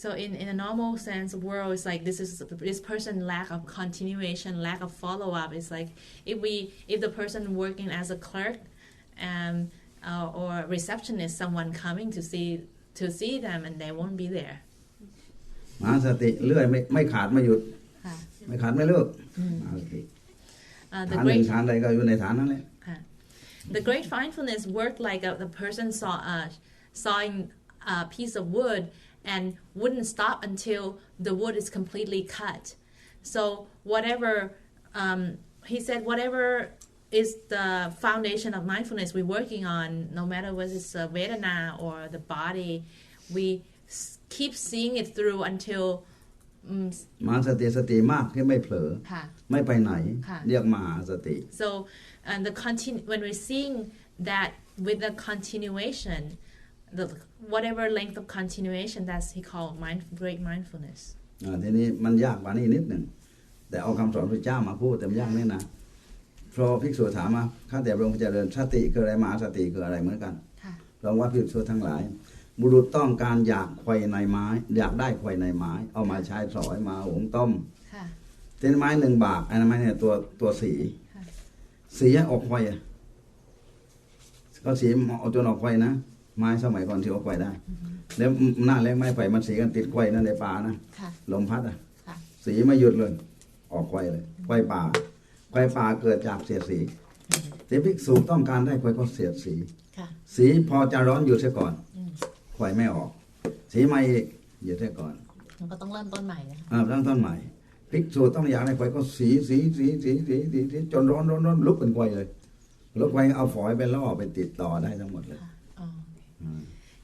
So in a normal sense of world, it's like this person lack of continuation, lack of follow up. It's like if the person working as a clerk or receptionist, someone coming to see them and they won't be there. มหาสติเลื่อยไม่ขาดไม่หยุดไม่ขาดไม่เลิกมหาสติฐานหนึ่งฐานใดก็อยู่ในฐานนั้นแหละ The great mindfulness worked like the person sawing a piece of wood and wouldn't stop until the wood is completely cut. So whatever he said, whatever is the foundation of mindfulness we're working on, no matter whether it's Vedana or the body, we keep seeing it through until มหาสติมากที่ไม่เผลอไม่ไปไหนเรียกมหาสติ So and when we're seeing that with the continuation, whatever length of continuation, that's he called great mindfulness. ทีนี้มันยากกว่านี้นิดหนึ่งแต่เอาคำสอนพระเจ้ามาพูดแต่ยากนี่นะพอภิกษุถามมาข้าแต่พระองค์เจริญสติคืออะไรมหาสติคืออะไรเหมือนกันลองว่าภิกษุทั้งหลายบุรุษต้องการอยากไขว่ในไม้อยากได้ไขว่ในไม้เอามาใช้สอยมาหุงต้มเส้นไม้1 บาทอันนั้นไม้เนี่ยตัวสีออกไขว่ก็สีเอาจนออกไขว่นะไม้สมัยก่อนที่ออกไขว่ได้แล้วหน้าแรงไม้ไผ่มันสีกันติดไขว่นั่นในป่านะลมพัดสีไม่หยุดเลยออกไขว่เลยไขว่ป่าเกิดจากเสียดสีแต่ภิกษุต้องการได้ไขว่ก็เสียดสีพอจะร้อนอยู่เสียก่อนไขว่ไม่ออกสีใหม่อีกอยู่เสียก่อนมันก็ต้องเริ่มต้นใหม่นะคะเริ่มต้นใหม่ภิกษุต้องอยากได้ไขว่ก็สีจนร้อนลุกเป็นไขว่เลยลุกไขว่เอาฝอยไปล่อไปติดต่อได้ทั้งหมดเลย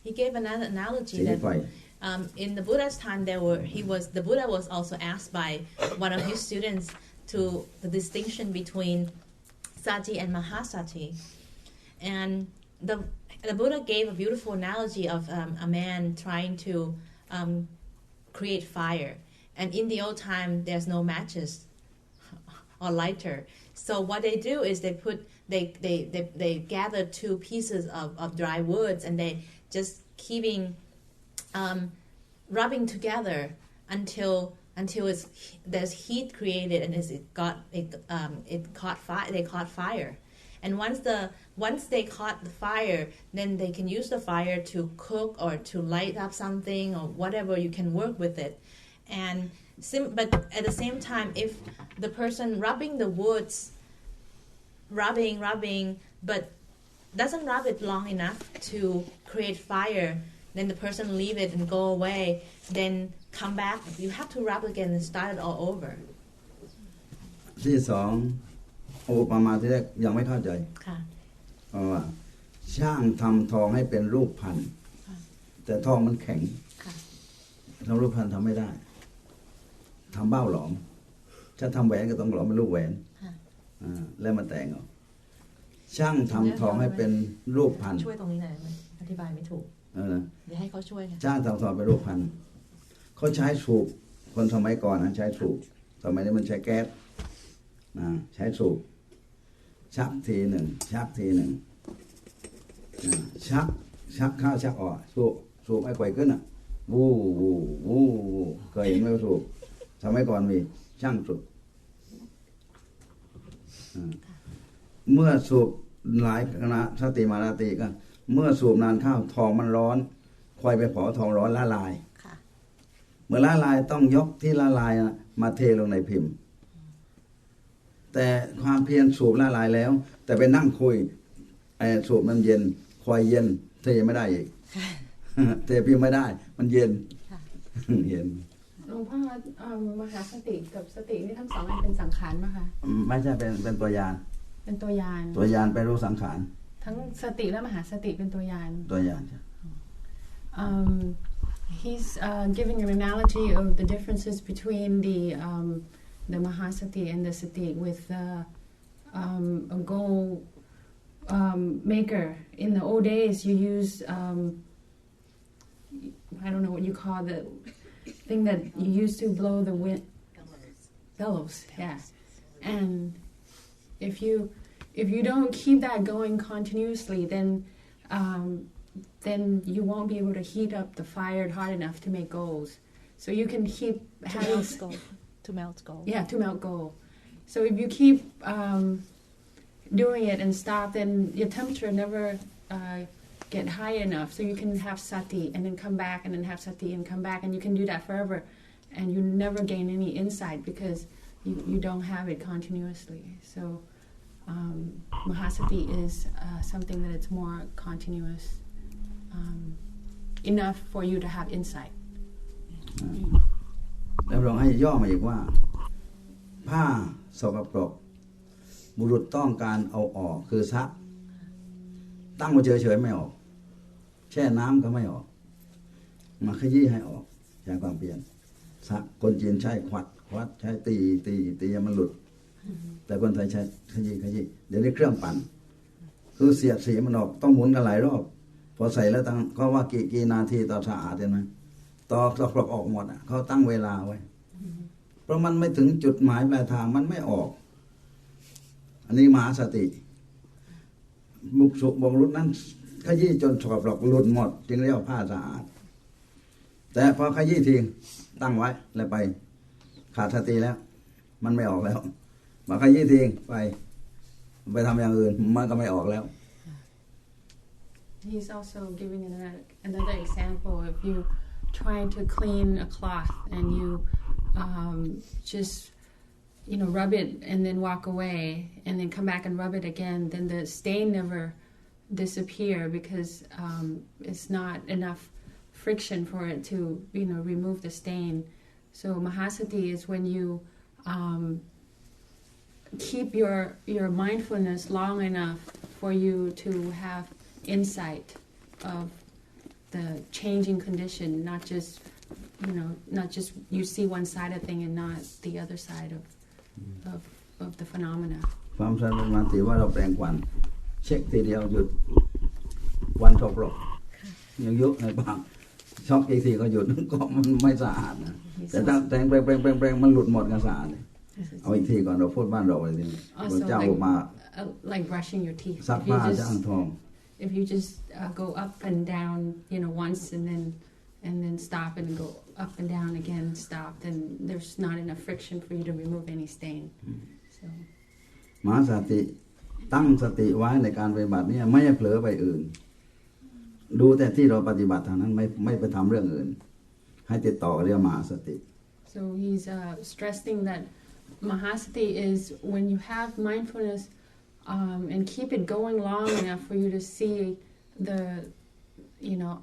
He gave another analogy that in the Buddha's time the Buddha was also asked by one of his students to the distinction between sati and mahasati, and the Buddha gave a beautiful analogy of a man trying to create fire, and in the old time there's no matches or lighter, so what they do is they gather 2 pieces of dry woods and they just keeping rubbing together until there's heat created and it caught fire. They caught fire, and once they caught the fire, then they can use the fire to cook or to light up something or whatever. You can work with it, but at the same time, if the person rubbing the woods, rubbing, but doesn't rub it long enough to create fire, then the person leave it and go away, then come back, you have to rub again and start it all over. ที่2อุปมาที่แรกยังไม่เข้าใจเพราะว่าช่างทำทองให้เป็นรูปพรรณแต่ทองมันแข็งทำรูปพรรณทำไม่ได้ทำเบ้าหลอมถ้าทำแหวนก็ต้องหลอมเป็นรูปแหวน แล้วมาแต่งเอาช่างทำทองให้เป็นรูปพันธุ์ช่วยตรงนี้หน่อยอธิบายไม่ถูกเดี๋ยวให้เขาช่วยค่ะช่างทำทองเป็นรูปพันธุ์เขาใช้สูบคนสมัยก่อนนะใช้สูบสมัยนี้มันใช้แก๊สใช้สูบชักทีหนึ่งชักทีหนึ่งชักเข้าชักออกสูบไอ้ไกวขึ้นวูเคยเห็นไหมสูบสมัยก่อนมีช่างสูบเมื่อสูบหลายคณะสติมาราติก็เมื่อสูบนานเข้าทองมันร้อนคอยไปเผาทองร้อนละลายเมื่อละลายต้องยกที่ละลายมาเทลงในพิมพ์แต่ความเพียรสูบละลายแล้วแต่ไปนั่งคุยสูบมันเย็นคอยเย็นเทไม่ได้อีกเทพิมพ์ไม่ได้มันเย็นเย็นหลวงพ่อมหาสติกับสตินี่ทั้งสองอันเป็นสังขารป่ะคะไม่ใช่เป็นตัวยานเป็นตัวยานไปรู้สังขารทั้งสติและมหาสติเป็นตัวยานHe's giving an analogy of the differences between the mahasati and the sati with a goal maker. In the old days, you use I don't know what you call the thing that you use to blow the wind. Bellows. Yeah. And if you don't keep that going continuously, then you won't be able to heat up the fire hot enough to make goals. So you can keep having to melt gold. Yeah, to melt gold. So if you keep doing it and stop, then your temperature never get high enough. So you can have sati and then come back and then have sati and come back, and you can do that forever, and you never gain any insight because you don't have it continuously. So mahasati is something that it's more continuous. Enough for you to have insight. แล้วเราให้ย่อมาอีกว่าผ้าสกปรกบุรุษต้องการเอาออกคือซักตั้งมาเฉยๆไม่ออกแช่น้ำก็ไม่ออกมาขยี้ให้ออกอย่างความเปลี่ยนซักคนจีนใช้ขวัดใช้ตีมันหลุดแต่คนไทยใช้ขยี้เดี๋ยวนี้เครื่องปั่นคือเสียดสีมันออกต้องหมุนกันหลายรอบพอใส่แล้วตั้งเขาว่ากี่นาทีต่อสะอาดเห็นไหมต่อสกปรกออกหมดเขาตั้งเวลาไว้เพราะมันไม่ถึงจุดหมายปลายทางมันไม่ออกอันนี้มหาสติบุกสุบงรุษนั้นขยี้จนสกปรกหลุดหมดจึงเรียกผ้าสะอาดแต่พอขยี้ทิ้งตั้งไว้แล้วไปขาดสติแล้วมันไม่ออกแล้วมาขยี้ทิ้งไปทำอย่างอื่นมันก็ไม่ออกแล้วHe's also giving another example. If you trying to clean a cloth and you just rub it and then walk away and then come back and rub it again, then the stain never disappear because it's not enough friction for it to remove the stain. So mahasati is when you keep your mindfulness long enough for you to have insight of the changing condition, not just you see one side of thing and not the other side of the phenomena. ความสมาธิว่าเราแปลงควันเช็คทีเดียวหยุดวันสกปรกยังยุบในบางช็อกอีกทีก็หยุดก็มันไม่สะอาดนะแต่ถ้าแต่งแปลงมันหลุดหมดก็สะอาดเลยเอาอีกทีก่อนเราพูดบ้านเราเลยทีนี้เจ้ามา like brushing your teeth. ซักผ้าจะอ่างทองIf you just go up and down, once and then stop and go up and down again, stop, then there's not enough friction for you to remove any stain. So. มหาสติตั้งสติไว้ในการปฏิบัตินี่ไม่ให้เผลอไปอื่นดูแต่ที่เราปฏิบัติเท่านั้นไม่ไปทำเรื่องอื่นให้ติดต่อเรื่องมหาสติ So he's stressing that mahasati is when you have mindfulness.And keep it going long enough for you to see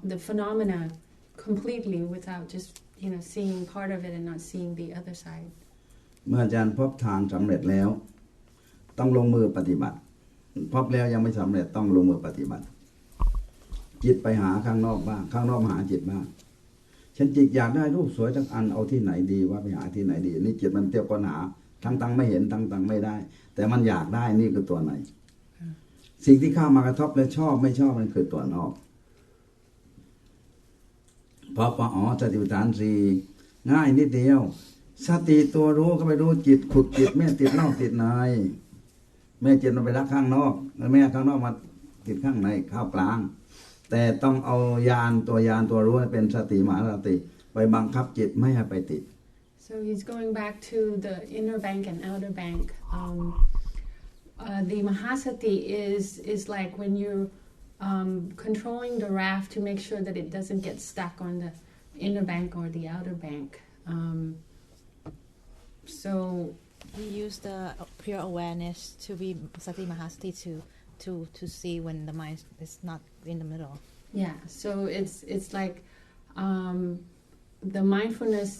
the phenomena completely without just seeing part of it and not seeing the other side. เมื่ออาจารย์พบทางสำเร็จแล้วต้องลงมือปฏิบัติพบแล้วยังไม่สำเร็จต้องลงมือปฏิบัติจิตไปหาข้างนอกบ้างข้างนอกหาจิตบ้างฉันจิตอยากได้รูปสวยสักอันเอาที่ไหนดีว่าไปหาที่ไหนดีนี่จิตมันเที่ยวค้นหา ทั้งไม่เห็นทั้งไม่ได้แต่มันอยากได้นี่คือตัวไหนสิ่งที่เข้ามากระทบและชอบไม่ชอบมันคือตัวนอกเพราะสติปัฏฐานสี่ง่ายนิดเดียวสติตัวรู้ก็ไปรู้จิตขุดจิตแม่ติดนอกติดในแม่จิตมันไปรักข้างนอกแล้วแม่ข้างนอกมาติดข้างในเข้ากลางแต่ต้องเอาญาณตัวรู้เป็นสติมหาสติไปบังคับจิตไม่ให้ไปติด So he's going back to the inner bank and outer bank. The Mahasati is like when you're controlling the raft to make sure that it doesn't get stuck on the inner bank or the outer bank. So we use the pure awareness to be sati mahasati to see when the mind is not in the middle. Yeah, so it's like the mindfulness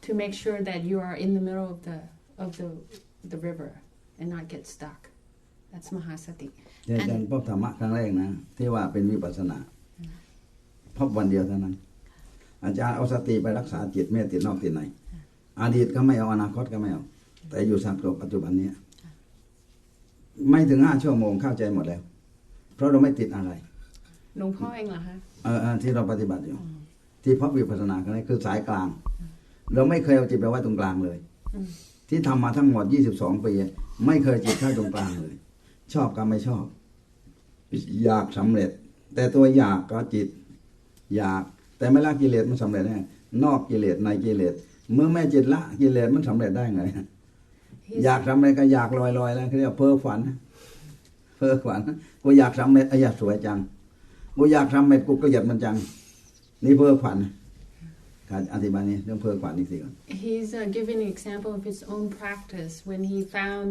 to make sure that you are in the middle of the river and not get stuck. That's Mahasati. อาจารย์พบธรรมะครั้งแรกนะที่ว่าเป็นวิปัสสนาพบวันเดียวเท่านั้นอาจารย์เอาสติไปรักษาจิตไม่ติดนอกติดในอดีตก็ไม่เอาอนาคตก็ไม่เอาแต่อยู่สักตัวปัจจุบันนี้ไม่ถึง5 ชั่วโมงเข้าใจหมดแล้วเพราะเราไม่ติดอะไรหลวงพ่อเองเหรอคะที่เราปฏิบัติอยู่ที่พบวิปัสสนาครั้งแรกคือสายกลางเราไม่เคยเอาจิตไปไว้ตรงกลางเลยที่ทำมาทั้งหมด22 ปีไม่เคยจิตเข้าตรงกลางเลยชอบก็ไม่ชอบอยากสำเร็จแต่ตัวอยากก็จิตอยากแต่ไม่ละกิเลสมันสำเร็จแน่นอกกิเลสในกิเลสเมื่อแม่จิตละกิเลสมันสำเร็จได้ไงอยากทำอะไรก็อยากลอยๆแล้วเขาเรียกเพ้อฝันกูอยากสำเร็จอยากสวยจังกูอยากทำเร็จกูเกลียดมันจังนี่เพ้อฝันการอธิบายนี้เรื่องเพ้อฝันนี่สิก่อน He's giving an example of his own practice when he found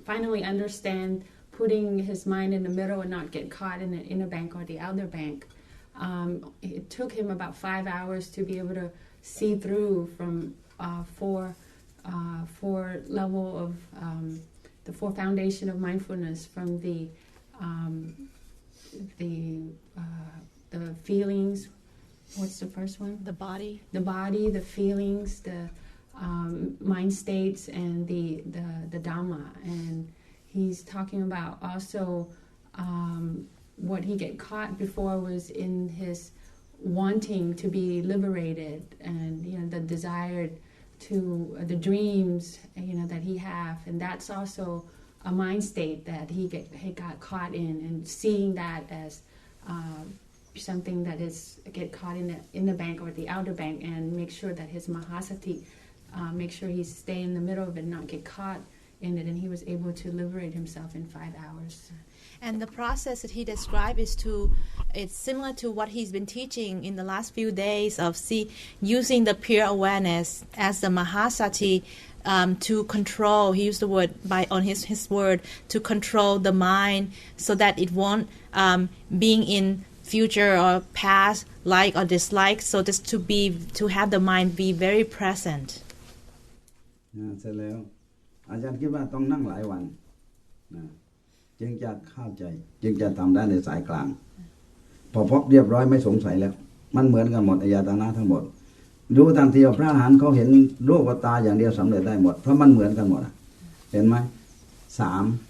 finally understand putting his mind in the middle and not get caught in the inner bank or the outer bank. It took him about 5 hours to be able to see through from four level of the 4 foundation of mindfulness from the feelings. What's the first one? The body, the feelings, the mind states, and the Dhamma. And he's talking about also what he get caught before was in his wanting to be liberated, and the desire to the dreams that he have, and that's also a mind state that he got caught in, and seeing that as something that is get caught in the bank or the outer bank, and make sure that his Mahasati make sure he stay in the middle of it, not get caught in it, and he was able to liberate himself in 5 hours. And the process that he described it's similar to what he's been teaching in the last few days of using the pure awareness as the Mahasati to control. He used the word on his word to control the mind so that it won't being in future or past, like or dislike, so just to have the mind be very present. เสร็จแล้วอาจารย์คิดว่าต้องนั่งหลายวันจึงจะเข้าใจจึงจะทำได้ในสายกลางพอพบเรียบร้อยไม่สงสัยแล้วมันเหมือนกันหมดอายตนะทั้งหมดรู้ทันทีว่าพระอรหันต์เขาเห็นรูปตาอย่างเดียวสำเร็จได้หมดเพราะมันเหมือนกันหมดเห็นไหม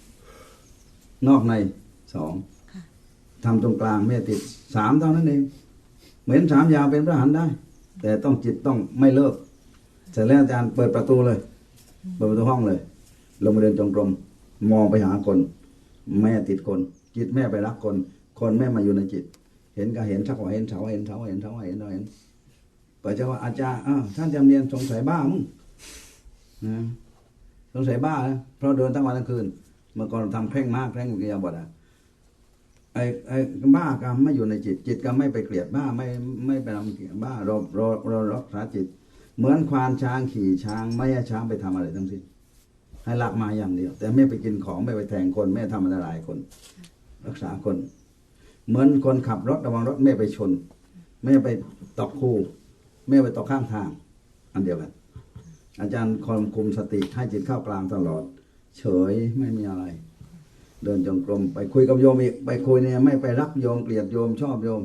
3นอกใน2ทำตรงกลางไม่ติด3เท่านั้นเองเหมือน3อย่างเป็นพระอรหันต์ได้แต่ต้องจิตต้องไม่เลิกเสร็จแล้วอาจารย์เปิดประตูเลยเปิดประตูห้องเลยลงมาเดินจงกรมมองไปหาคนแม่ติดคนจิตแม่ไปรักคนแม่มาอยู่ในจิตเห็นก็เห็นชักว่าเห็นเฉาเห็นเปิดเจ้าว่าอาจารย์ท่านจำเนียนสงสัยบ้ามึงนะสงสัยบ้าเพราะเดินทั้งวันทั้งคืนเมื่อก่อนทำแข้งมากแข้งกิริยาบทไอ้บ้าก็ไม่อยู่ในจิตก็ไม่ไปเกลียดบ้าไม่ไปทำเกลียดบ้าเรารักษาจิตเหมือนควานช้างขี่ช้างไม่ให้ช้างไปทำอะไรทั้งสิ้นให้หลักมาอย่างเดียวแต่ไม่ไปกินของไม่ไปแทงคนไม่ทำอันตรายคนรักษาคนเหมือนคนขับรถระวังรถไม่ไปชนไม่ไปตกคูไม่ไปตกข้างทางอันเดียวกันอาจารย์คุมสติให้จิตเข้ากลางตลอดเฉยไม่มีอะไรเดินจงกรมไปคุยกับโยมอีกไปคุยเนี่ยไม่ไปรักโยมเกลียดโยมชอบโยม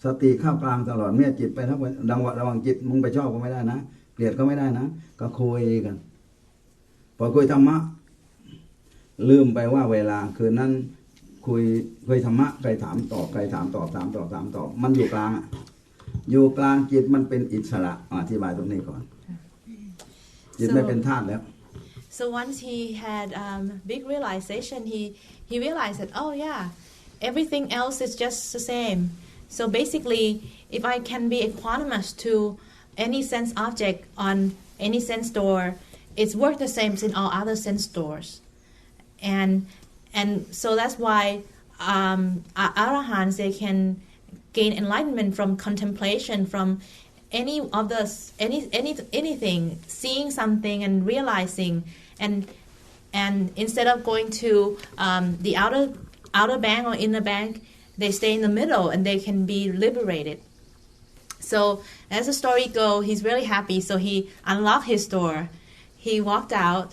สติเข้ากลางตลอดแม่จิตไปทั้งระวังจิตมึงไปชอบก็ไม่ได้นะเกลียดก็ไม่ได้นะก็คุยกัน พอคุยธรรมะลืมไปว่าเวลาคืนนั้นคุยธรรมะใครถามตอบใครถามตอบถามตอบมันอยู่กลางอยู่กลางจิตมันเป็นอิสระอธิบายตรงนี้ก่อนจิตไม่เป็นธาตุแล้ว So once he had big realization, he realized that, oh yeah, everything else is just the same. So basically, if I can be equanimous to any sense object on any sense door, it's work the same in all other sense doors. And so that's why arahants, they can gain enlightenment from contemplation, from anything, seeing something and realizing, and instead of going to the outer bank or inner bank, they stay in the middle and they can be liberated. So as the story goes, he's really happy. So he unlocked his door. He walked out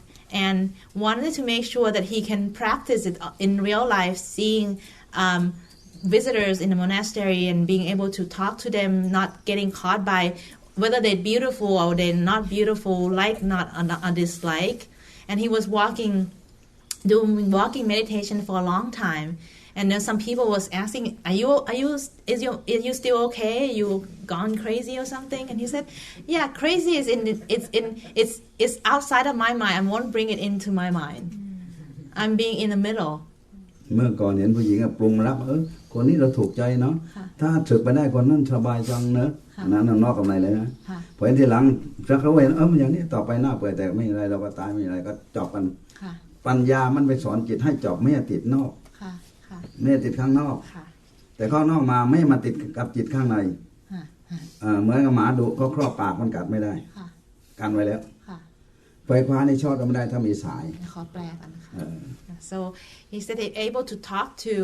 and wanted to make sure that he can practice it in real life, seeing visitors in the monastery and being able to talk to them, not getting caught by whether they're beautiful or they're not beautiful, like not or dislike. And he was doing walking meditation for a long time. And then some people was asking, is you still okay? You gone crazy or something? And he said, yeah, crazy is it's outside of my mind. I won't bring it into my mind. I'm being in the middle. เมื่อก่อนเห็นผู้หญิงปรุงรักคนนี้เราถูกใจเนาะถ้าถึกไปได้คนนั้นสบายจังเนอะนั้นนอกกับในเลยนะพอเห็นทีหลังรักเขาเห็นมันอย่างนี้ต่อไปหน้าเปื่อยแต่ไม่อะไรเราก็ตายไม่อะไรก็จบกันปัญญามันไปสอนจิตให้จบไม่ติดนอกไม่ติดข้างนอกแต่ข้างนอกมาไม่มาติดกับจิตข้างในเหมือนกับหมาดุเขาครอบปากมันกัดไม่ได้กันไว้แล้วไฟฟ้าในช็อตก็ไม่ได้ถ้ามีสายขอแปลกันนะคะ So he said he's able to talk to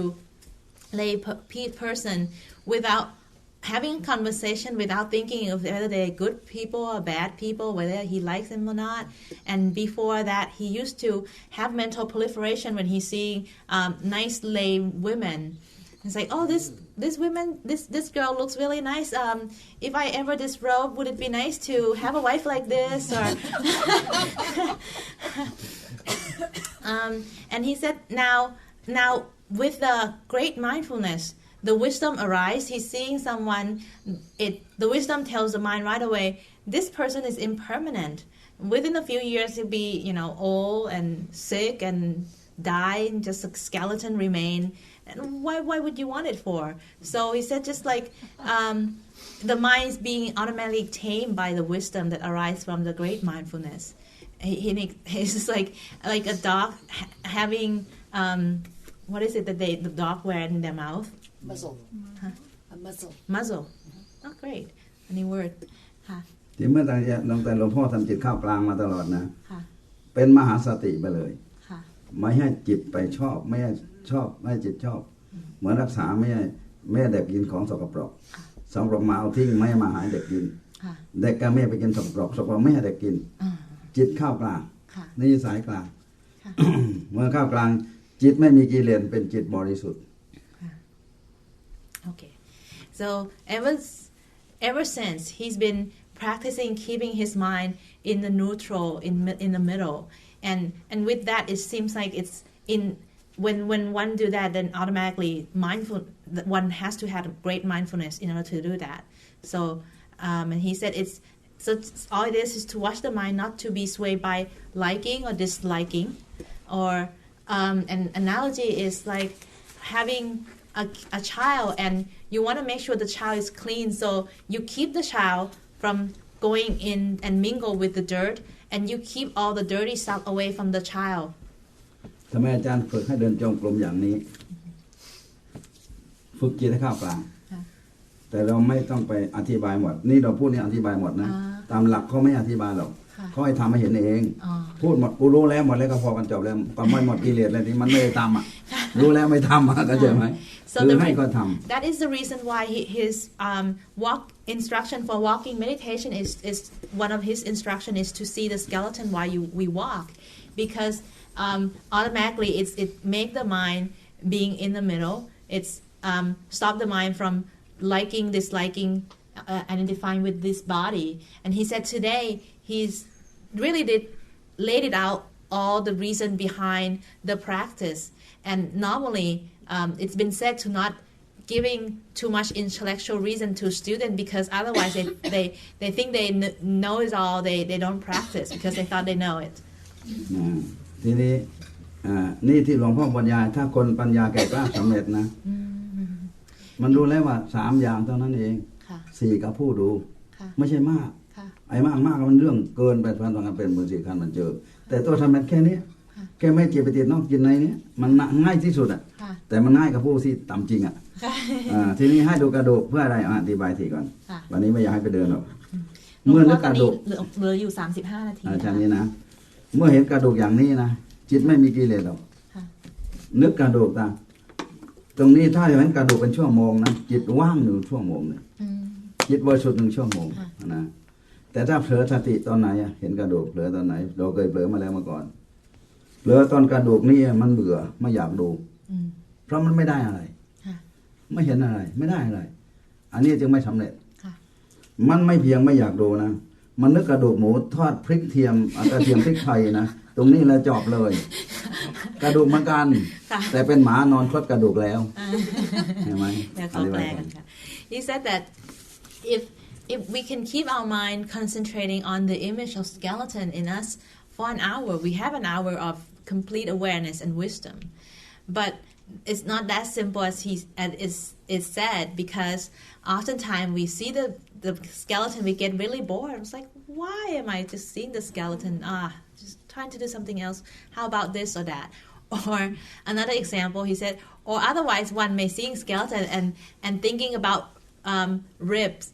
lay person without having conversation, without thinking of whether they're good people or bad people, whether he likes them or not. And before that, he used to have mental proliferation when he's seeing nice lay women. It's like, oh, this girl looks really nice. If I ever disrobe, would it be nice to have a wife like this? Or and he said, now with the great mindfulness, the wisdom arises. He's seeing someone. The wisdom tells the mind right away, this person is impermanent. Within a few years, he'll be, old and sick and die, and just a skeleton remain. And why would you want it for? So he said, just like the mind is being automatically tamed by the wisdom that arises from the great mindfulness. He's just like a dog having what is it that the dog wear in their mouth? Muzzle. Huh? A muzzle. Muzzle. Oh, great. Any word? ที่เมื่อแต่หลวงพ่อทำจิตเข้ากลางมาตลอดนะเป็นมหาสติไปเลยไม่ให้จิตไปชอบไม่ให้ชอบไม่ให้จิตชอบเหมือนรักษาไม่ให้เด็กกินของสกปรกสกปรกมาเอาทิ้งไม่ให้มาหาเด็กกินเด็กก็ไม่ไปกินสกปรกไม่ให้เด็กกินจิตเข้ากลางนี่สายกลางเมื่อเข้ากลางจิตไม่มีกิเลสเป็นจิตบริสุทธิ์ Okay, so ever since he's been practicing keeping his mind in the neutral, in the middle, and with that it seems like it's in when one do that, then automatically one has to have great mindfulness in order to do that. So and he said all it is to watch the mind not to be swayed by liking or disliking, or an analogy is like having a child and you want to make sure the child is clean, so you keep the child from going in and mingle with the dirt, and you keep all the dirty stuff away from the child. ทำไมอาจารย์ฝึกให้เดินจงกรมอย่างนี้ฝึกจิตให้เข้ากลางแต่เราไม่ต้องไปอธิบายหมดนี่เราพูดนี่อธิบายหมดนะตามหลักเขาไม่อธิบายหรอกเขาให้ทำให้เห็นเองพูดหมดกูรู้แล้วหมดแล้วก็พอกันจบแล้วก็ไม่หมดกิเลสอะไรที่มันไม่ได้ทำรู้แล้วไม่ทำก็ใช่ไหมคือให้ก็ทำ That is the reason why his instruction for walking meditation is one of his instruction is to see the skeleton while we walk, because automatically it make the mind being in the middle. It's stop the mind from liking, disliking, identifying with this body. And he said today he's really laid it out all the reason behind the practice. And normally, it's been said to not giving too much intellectual reason to students, because otherwise they think they know it all. They don't practice because they thought they know it. ทีนี้นี่ที่หลวงพ่อบรรยายถ้าคนปัญญาแก่กล้าสำเร็จนะมันรู้แล้วว่า3อย่างเท่านั้นเอง4กับผู้ดูไม่ใช่มากไอ้มากมันเรื่องเกินไปพันต้องการเป็นมือ4ขั้นมันเจอแต่ตัวทำแบบแค่นี้แค่ไม่เจ็บไปติดนอกกินในนี้มันง่ายที่สุดอ่ะแต่มันง่ายกับผู้ที่ต่ำจริงอ่ะทีนี้ให้ดูกระดูกเพื่ออะไรอธิบายทีก่อนวันนี้ไม่อยากให้ไปเดินหรอกเมื่อนึกกระดูกเหลืออยู่35 นาทีใช่นี้นะเมื่อเห็นกระดูกอย่างนี้นะจิตไม่มีกิเลสหรอกนึกกระดูกตรงนี้ถ้าเห็นกระดูกเป็นชั่วโมงนะจิตว่างอยู่ชั่วโมงนึงจิตบริสุทธิ์1 ชั่วโมงนะแต่ถ้าเผลอสติตอนไหนเห็นกระดูกเผลอตอนไหนเราเคยเผลอมาแล้วมาก่อนเผลอตอนกระดูกนี่มันเบื่อไม่อยากดูเพราะมันไม่ได้อะไรไม่เห็นอะไรไม่ได้อะไรอันนี้จึงไม่สำเร็จมันไม่เพียงไม่อยากดูนะมันนึกกระดูกหมูทอดพริกเทียมกระเทียมพริกไทยนะตรงนี้แล้วจบเลยกระดูกเหมือนกันแต่เป็นหมานอนคลดกระดูกแล้วเห็นไหม He said that if we can keep our mind concentrating on the image of skeleton in us for an hour, we have an hour of complete awareness and wisdom. But it's not that simple as is said, because oftentimes we see the skeleton, we get really bored. It's like, why am I just seeing the skeleton? Just trying to do something else. How about this or that? Or another example, he said, or otherwise one may seeing skeleton and thinking about ribs.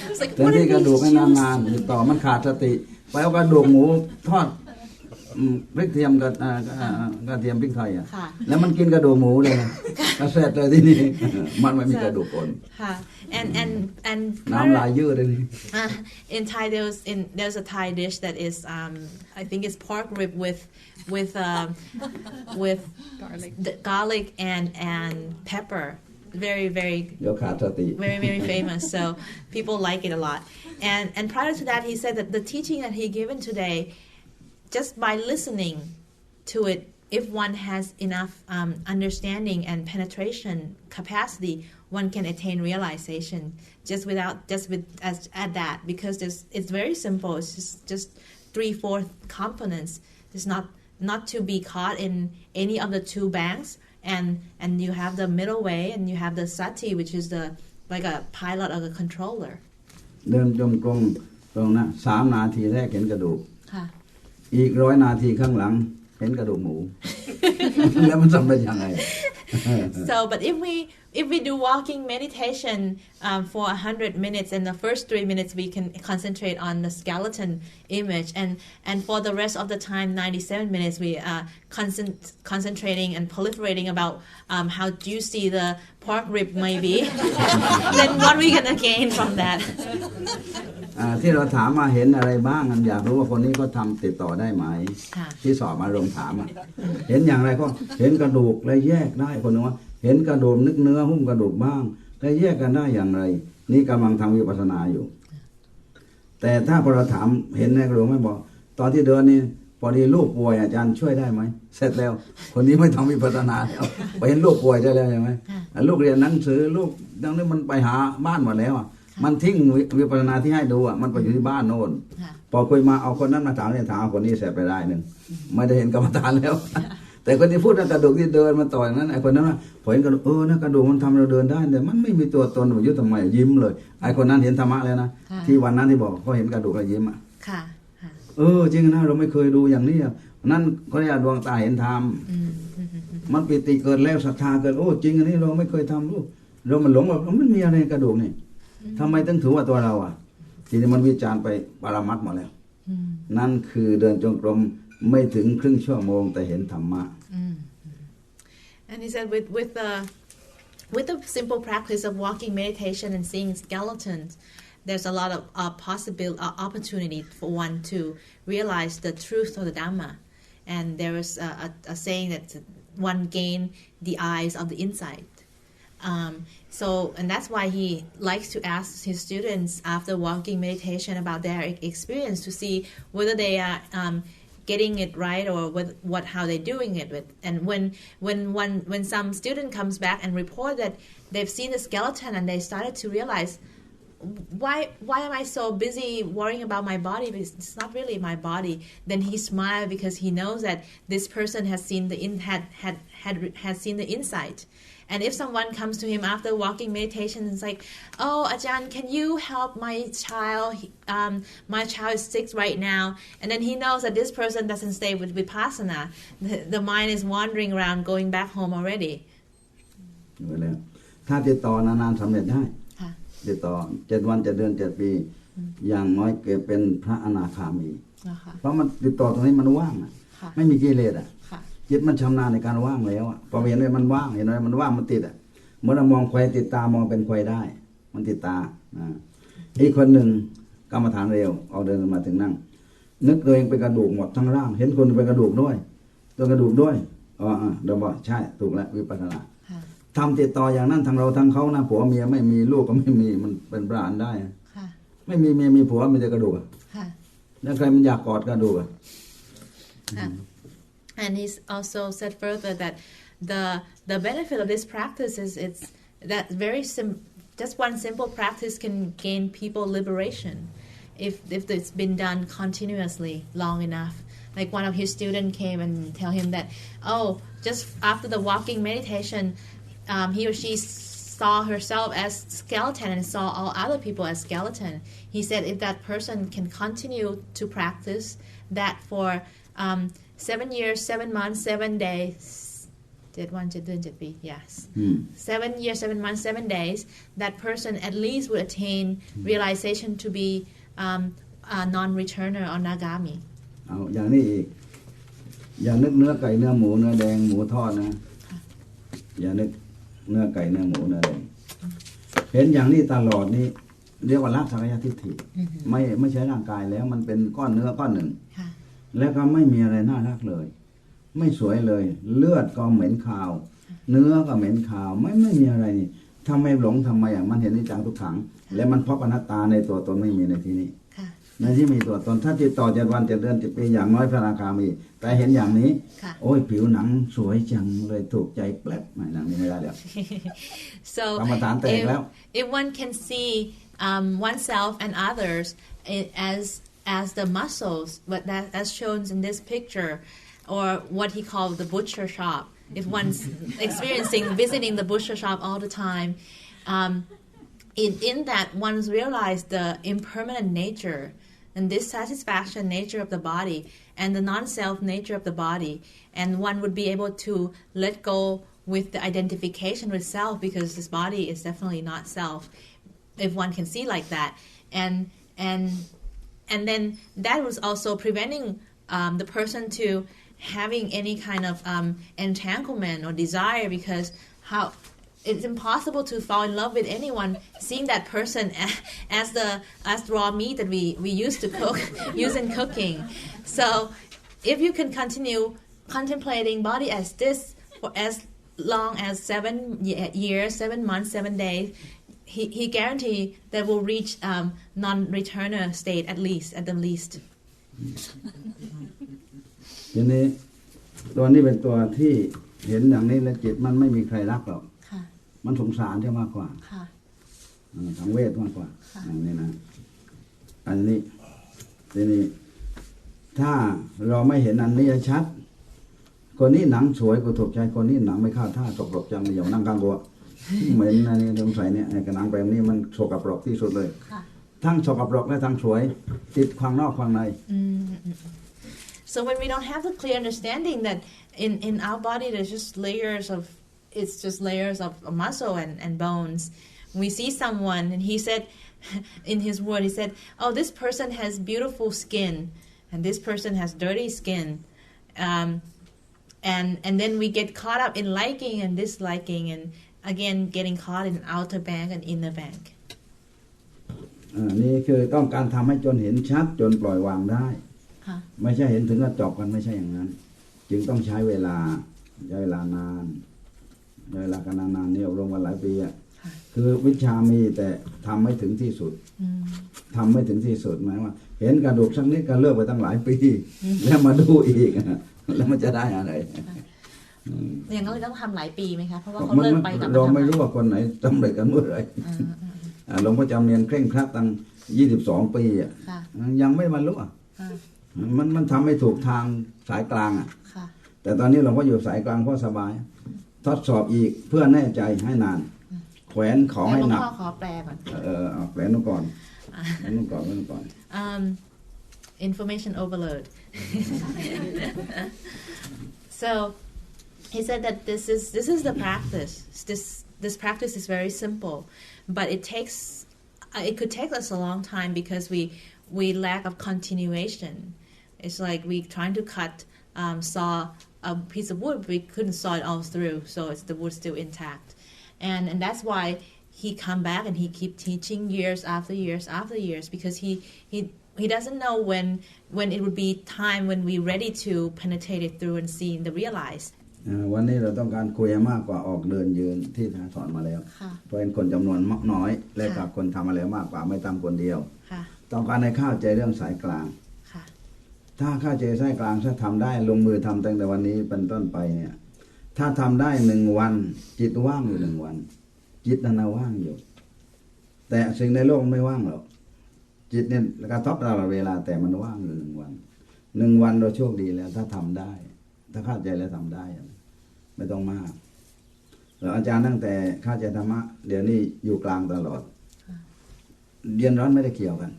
It's like, ที่กระดูกให้นานๆต่อมันขาดสติไปเอากระดูกหมูทอดพริกเทียมกับกระเทียมพริกไทยแล้วมันกินกระดูกหมูเลยกระเสร็จเลยที่นี่มันไม่มีกระดูกคน and น้ำลายยืดเลย in Thai there's a Thai dish that is I think it's pork rib with garlic and pepper. Very very famous, so people like it a lot. And prior to that, he said that the teaching that he given today, just by listening to it, if one has enough understanding and penetration capacity, one can attain realization just with at that, because it's very simple. It's just 3/4 components. It's not to be caught in any of the 2 banks. And you have the middle way, and you have the sati, which is like a pilot or a controller. เดินจงกรมตรงนั้น3 นาทีแรกเห็นกระดูกอีก100 นาทีข้างหลังเห็นกระดูกหมู แล้วมันสำเร็จยังไง So, but if we do walking meditation for 100 minutes, and the first 3 minutes we can concentrate on the skeleton image, and for the rest of the time, 97 minutes, we are concentrating and proliferating about how juicy the pork rib may be. Then what we gonna gain from that? ที่เราถามมาเห็นอะไรบ้างอยากรู้ว่าคนนี้ก็ทำติดต่อได้ไหมที่สอบมาลงถามเห็นอย่างไรก็เห็นกระดูกแล้วแยกได้คนนึงว่าเห็นกระดูกนึกเนื้อหุ้มกระดูกบ้างแล้วแยกกันได้อย่างไรนี่กำลังทำวิปัสสนาอยู่แต่ถ้าพอเราถามเห็นในกระดูกไม่บอกตอนที่เดินนี่พอดีลูกป่วยอาจารย์ช่วยได้ไหมเสร็จแล้วคนนี้ไม่ทำวิปัสสนาแล้วไปเห็นลูกป่วยได้แล้วใช่ไหมลูกเรียนหนังสือลูกดังนั้นมันไปหาบ้านหมดแล้วมันทิ้งวิปัสสนาที่ให้ดูมันไปอยู่ที่บ้านโน่นพอคุยมาเอาคนนั้นมาถามเนี่ยถามคนนี้เสร็จไปได้หนึ่งไม่ได้เห็นกรรมฐานแล้วแต่คนที่พูดว่ากระดูกที่เดินมาต่อยนั้นไอ้คนนั้นพอเห็นกระดูกนะกระดูกมันทำเราเดินได้แต่มันไม่มีตัวตนอยู่ทำไมยิ้มเลยไอ้คนนั้นเห็นธรรมะแล้วนะที่วันนั้นที่บอกเขาเห็นกระดูกแล้วยิ้มจริงนะเราไม่เคยดูอย่างนี้นั่นเขาเรียกดวงตาเห็นธรรมมันปิติเกิดแล้วศรัทธาเกิดจริงอันนี้เราไม่เคยทำเรามันหลงว่ามันมีอะไรกระดูกนี่ทำไมต้องถือว่าตัวเราทีนี้มันวิจารณ์ไปปรามัดหมดแล้วนั่นคือเดินจงกรมไม่ถึงครึ่งชั่วโมงแต่เห็นธรรมะ And he said with the simple practice of walking meditation and seeing skeletons, there's a lot of opportunity for one to realize the truth of the Dhamma. And there is a saying that one gain the eyes of the insight. So, and that's why he likes to ask his students after walking meditation about their experience to see whether they are getting it right or how they're doing it with. And when some student comes back and report that they've seen a skeleton and they started to realize, why am I so busy worrying about my body? Because it's not really my body. Then he smiled because he knows that this person has seen had seen the insight. And if someone comes to him after walking meditation and is like, "Oh, Ajahn, can you help my child? My child is sick right now," and then he knows that this person doesn't stay with Vipassana. The mind is wandering around, going back home already. ถ้าติดต่อนานๆสำเร็จได้ติดต่อ7 วัน7 เดือน 7 ปีอย่างน้อยเกิดเป็นพระอนาคามีเพราะมันติดต่อตรงนี้มันว่างไม่มีกิเลสจิตมันชำนาญในการว่างแล้วพอเห็นว่ามันว่างเห็นว่ามันว่างมันติดเหมือนเรามองควายติดตามองเป็นควายได้มันติดตาอีกคนหนึ่งกรรมฐานเร็วเอาเดินมาถึงนั่งนึกตัวเองเป็นกระดูกหมดทั้งร่างเห็นคนเป็นกระดูกด้วยตัวกระดูกด้วยเดี๋ยวบอกใช่ถูกแล้ววิปัสสนาทำติดต่ออย่างนั้นทั้งเราทั้งเขานะผัวเมียไม่มีลูกก็ไม่มีมันเป็นพระอรหันต์ได้ไม่มีเมียมีผัวมีแต่กระดูกแล้วใครมันอยากกอดกระดูกAnd he also said further that the benefit of this practice is it's that just one simple practice can gain people liberation if it's been done continuously long enough. Like one of his students came and tell him that, just after the walking meditation, he or she saw herself as skeleton and saw all other people as skeleton. He said if that person can continue to practice that for 7 years, 7 months, 7 days. 7 วัน 7 เดือน 7 ปี yes. 7 years, 7 months, 7 days. That person at least would attain realization to be a non-returner or nagami. เอาอย่างนี้อีกอย่านึกเนื้อไก่เนื้อหมูเนื้อแดงหมูทอดนะอย่านึกเนื้อไก่เนื้อหมูเนื้อแดงเห็นอย่างนี้ตลอดนี้เรียกว่าละสักยทิฏฐิไม่ใช่ร่างกายแล้วมันเป็นก้อนเนื้อก้อนหนึ่งแล้วก็ไม่มีอะไรน่ารักเลยไม่สวยเลยเลือดก็เหม็นคาวเนื้อก็เหม็นคาวไม่มีอะไรนี่ทำไมหลงทำไมมันเห็นนิจจังทุกขังและมันเพราะอนัตตาในตัวตนไม่มีในที่นี้ในที่มีตัวตนถ้าติดต่อ7 วัน 7 เดือน 7 ปีอย่างน้อยพระอนาคามีแต่เห็นอย่างนี้โอ้ยผิวหนังสวยจังเลยถูกใจแป๊บไม่หนังนี้ไม่ได้แล้ว so กรรมฐานแตกแล้ว if one can see oneself and others as the muscles, but that as shown in this picture, or what he called the butcher shop. If one's visiting the butcher shop all the time, in that one's realized the impermanent nature and dissatisfaction nature of the body and the non-self nature of the body, and one would be able to let go with the identification with self because this body is definitely not self. If one can see like that, and then that was also preventing the person to having any kind of entanglement or desire because it's impossible to fall in love with anyone seeing that person as raw meat that we used to use in cooking. So if you can continue contemplating body as this for as long as 7 years, 7 months, 7 days, he guaranteed that will reach non-returner state at the least. ทีนี้ตัวนี้เป็นตัวที่เห็นอย่างนี้แล้วจิตมันไม่มีใครรักหรอกมันสงสารใช่มากกว่าทางเวทมากกว่าอย่างนี้นะอันนี้ทีนี้ถ้าเราไม่เห็นอันนี้ชัดคนนี้หนังสวยกูถูกใจคนนี้หนังไม่เข้าท่าตกหลบจังอย่านั่งกลางกัวเหมือนอันนี้สงสัยเนี่ยกระหนังแบบนี้มันโฉกกับปลอกที่สุดเลยทั้งโฉกกับปลอกและทั้งสวยติดความนอกความใน So when we don't have the clear understanding that in our body there's just layers of muscle and bones, we see someone and he said in his word he said, "Oh, this person has beautiful skin and this person has dirty skin." And then we get caught up in liking and disliking and again getting caught in outer bank and inner bank. นี่คือต้องการทำให้จนเห็นชัดจนปล่อยวางได้ไม่ใช่เห็นถึงกับจบกันไม่ใช่อย่างนั้นจึงต้องใช้เวลานาน เวลากันนานๆนี่อบรมกันหลายปีอ่ะคือวิชามีแต่ทำไม่ถึงที่สุดทำไม่ถึงที่สุดหมายว่าเห็นกระดูกสักนิดก็เลิกไปตั้งหลายปีแล้วมาดูอีกแล้วมันจะได้อะไรอย่างนั้นเลยต้องทำหลายปีไหมคะเพราะว่าเขาเลิกไปกับเราไม่รู้ว่าคนไหนสำเร็จกันเมื่อไหร่หลวงพ่อจำเนียนเคร่งครัดตั้ง22 ปีอ่ะยังไม่บรรลุอ่ะมันทำไม่ถูกทางสายกลางอ่ะแต่ตอนนี้หลวงพ่ออยู่สายกลางเพราะสบายทดสอบอีกเพื่อแน่ใจให้นานแขวนของให้หนักขอแปลก่อนแขวนนู่นก่อนนู่นก่อน information overload so he said that this is the practice this practice is very simple but it could take us a long time because we lack of continuation it's like we trying to saw a piece of wood we couldn't saw it all through so the wood still intact and that's why he come back and he keep teaching years after years because he doesn't know when it would be time when we ready to penetrate it through and see the realize วันนี้เราต้องการคุยมากกว่าออกเดินยืนที่สอนมาแล้วเพราะเป็นคนจำนวนน้อยและกับคนทำมาแล้วมากกว่าไม่ทำคนเดียวต้องการให้เข้าใจเรื่องสายกลางถ้าเข้าใจสายกลางถ้าทำได้ลงมือทำตั้งแต่วันนี้เป็นต้นไปเนี่ยถ้าทำได้1 วันจิตว่างอยู่1 วันจิตนั้นว่างอยู่แต่สิ่งในโลกไม่ว่างหรอกจิตเนี่ยกระทบเราเวลาแต่มันว่างอยู่1 วัน1 วันเราโชคดีแล้วถ้าทำได้ถ้าเข้าใจแล้วทำได้ไม่ต้องมากแล้วอาจารย์ตั้งแต่เข้าใจธรรมะเดี๋ยวนี้อยู่กลางตลอดเย็นร้อนไม่ได้เกี่ยวกัน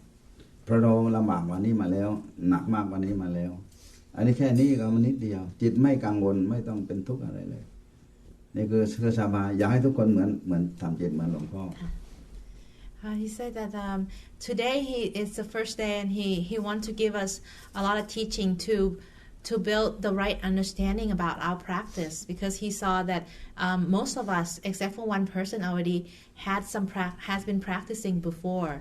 เพราะเราลำบากวันนี้มาแล้วหนักมากวันนี้มาแล้วอันนี้แค่นี้ก็มันนิดเดียวจิตไม่กังวลไม่ต้องเป็นทุกข์อะไรเลยนี่คือสบายอยากให้ทุกคนเหมือนทำจิตเหมือนหลวงพ่อHe said that today it's the first day and he want to give us a lot of teaching to build the right understanding about our practice because he saw that most of us except for one person already has been practicing before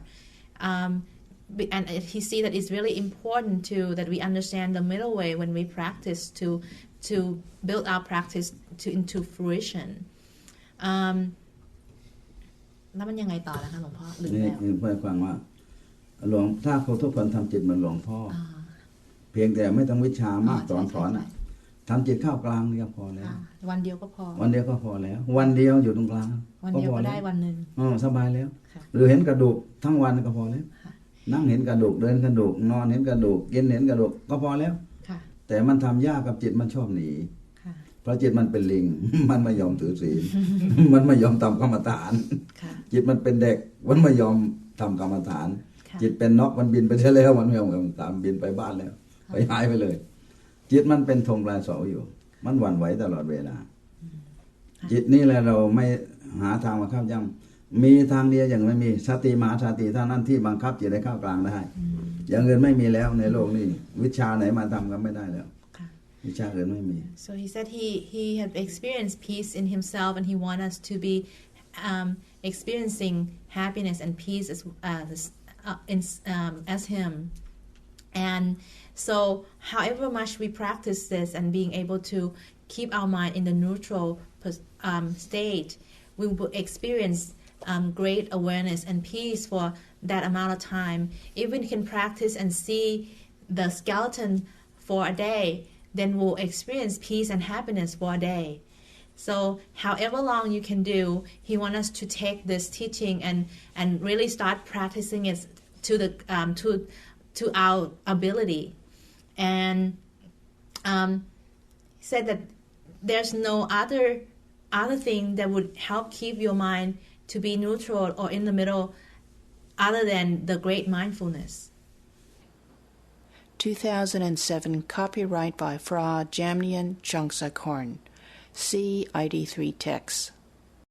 and he see that it's really important that we understand the middle way when we practice to build our practice into fruition แล้วมันยังไงต่อนะคะหลวงพ่อลืมแล้วเพื่อฟังว่าหลวงถ้าทุกคนทำจิตเหมือนหลวงพ่อเพียงแต่ไม่ต้องวิชามากสอนอ่ะทำจิตเข้ากลางนี่ก็พอแล้ววันเดียวก็พอวันเดียวก็พอแล้ววันเดียวอยู่ตรงกลางวันเดียวก็ได้วันนึงสบายแล้วหรือเห็นกระดูกทั้งวันก็พอแล้วนั่งเห็นกระดูกเดินกระดูกนอนเห็นกระดูกกินเห็นกระดูกก็พอแล้วแต่มันทำยากกับจิตมันชอบหนีเพราะจิตมันเป็นลิงมันไม่ยอมถือศีลมันไม่ยอมทำกรรมฐานจิตมันเป็นเด็กมันไม่ยอมทำกรรมฐานจิตเป็นนกมันบินไปเสียแล้วมันไม่ยอมทำบินไปบ้านแล้วไปหายไปเลยจิตมันเป็นธงปลายเสาอยู่มันหวั่นไหวตลอดเวลาจิตนี่แหละเราไม่หาทางมาเข้าย่ำมีทางเดียวอย่างไม่มีสติมหาสติเท่านั้นที่บังคับจิตให้เข้ากลางได้อย่างอื่นไม่มีแล้วในโลกนี้วิชาไหนมาทำก็ไม่ได้แล้วSo he said he had experienced peace in himself and he wants us to be experiencing happiness and peace as him and so however much we practice this and being able to keep our mind in the neutral state we will experience great awareness and peace for that amount of time if we can practice and see the skeleton for a day then we'll experience peace and happiness for a day. So however long you can do, he wants us to take this teaching and really start practicing it to our ability. And he said that there's no other thing that would help keep your mind to be neutral or in the middle other than the great mindfulness. 2007 copyright by Fra Jamnian Chongsakorn. See ID3 text.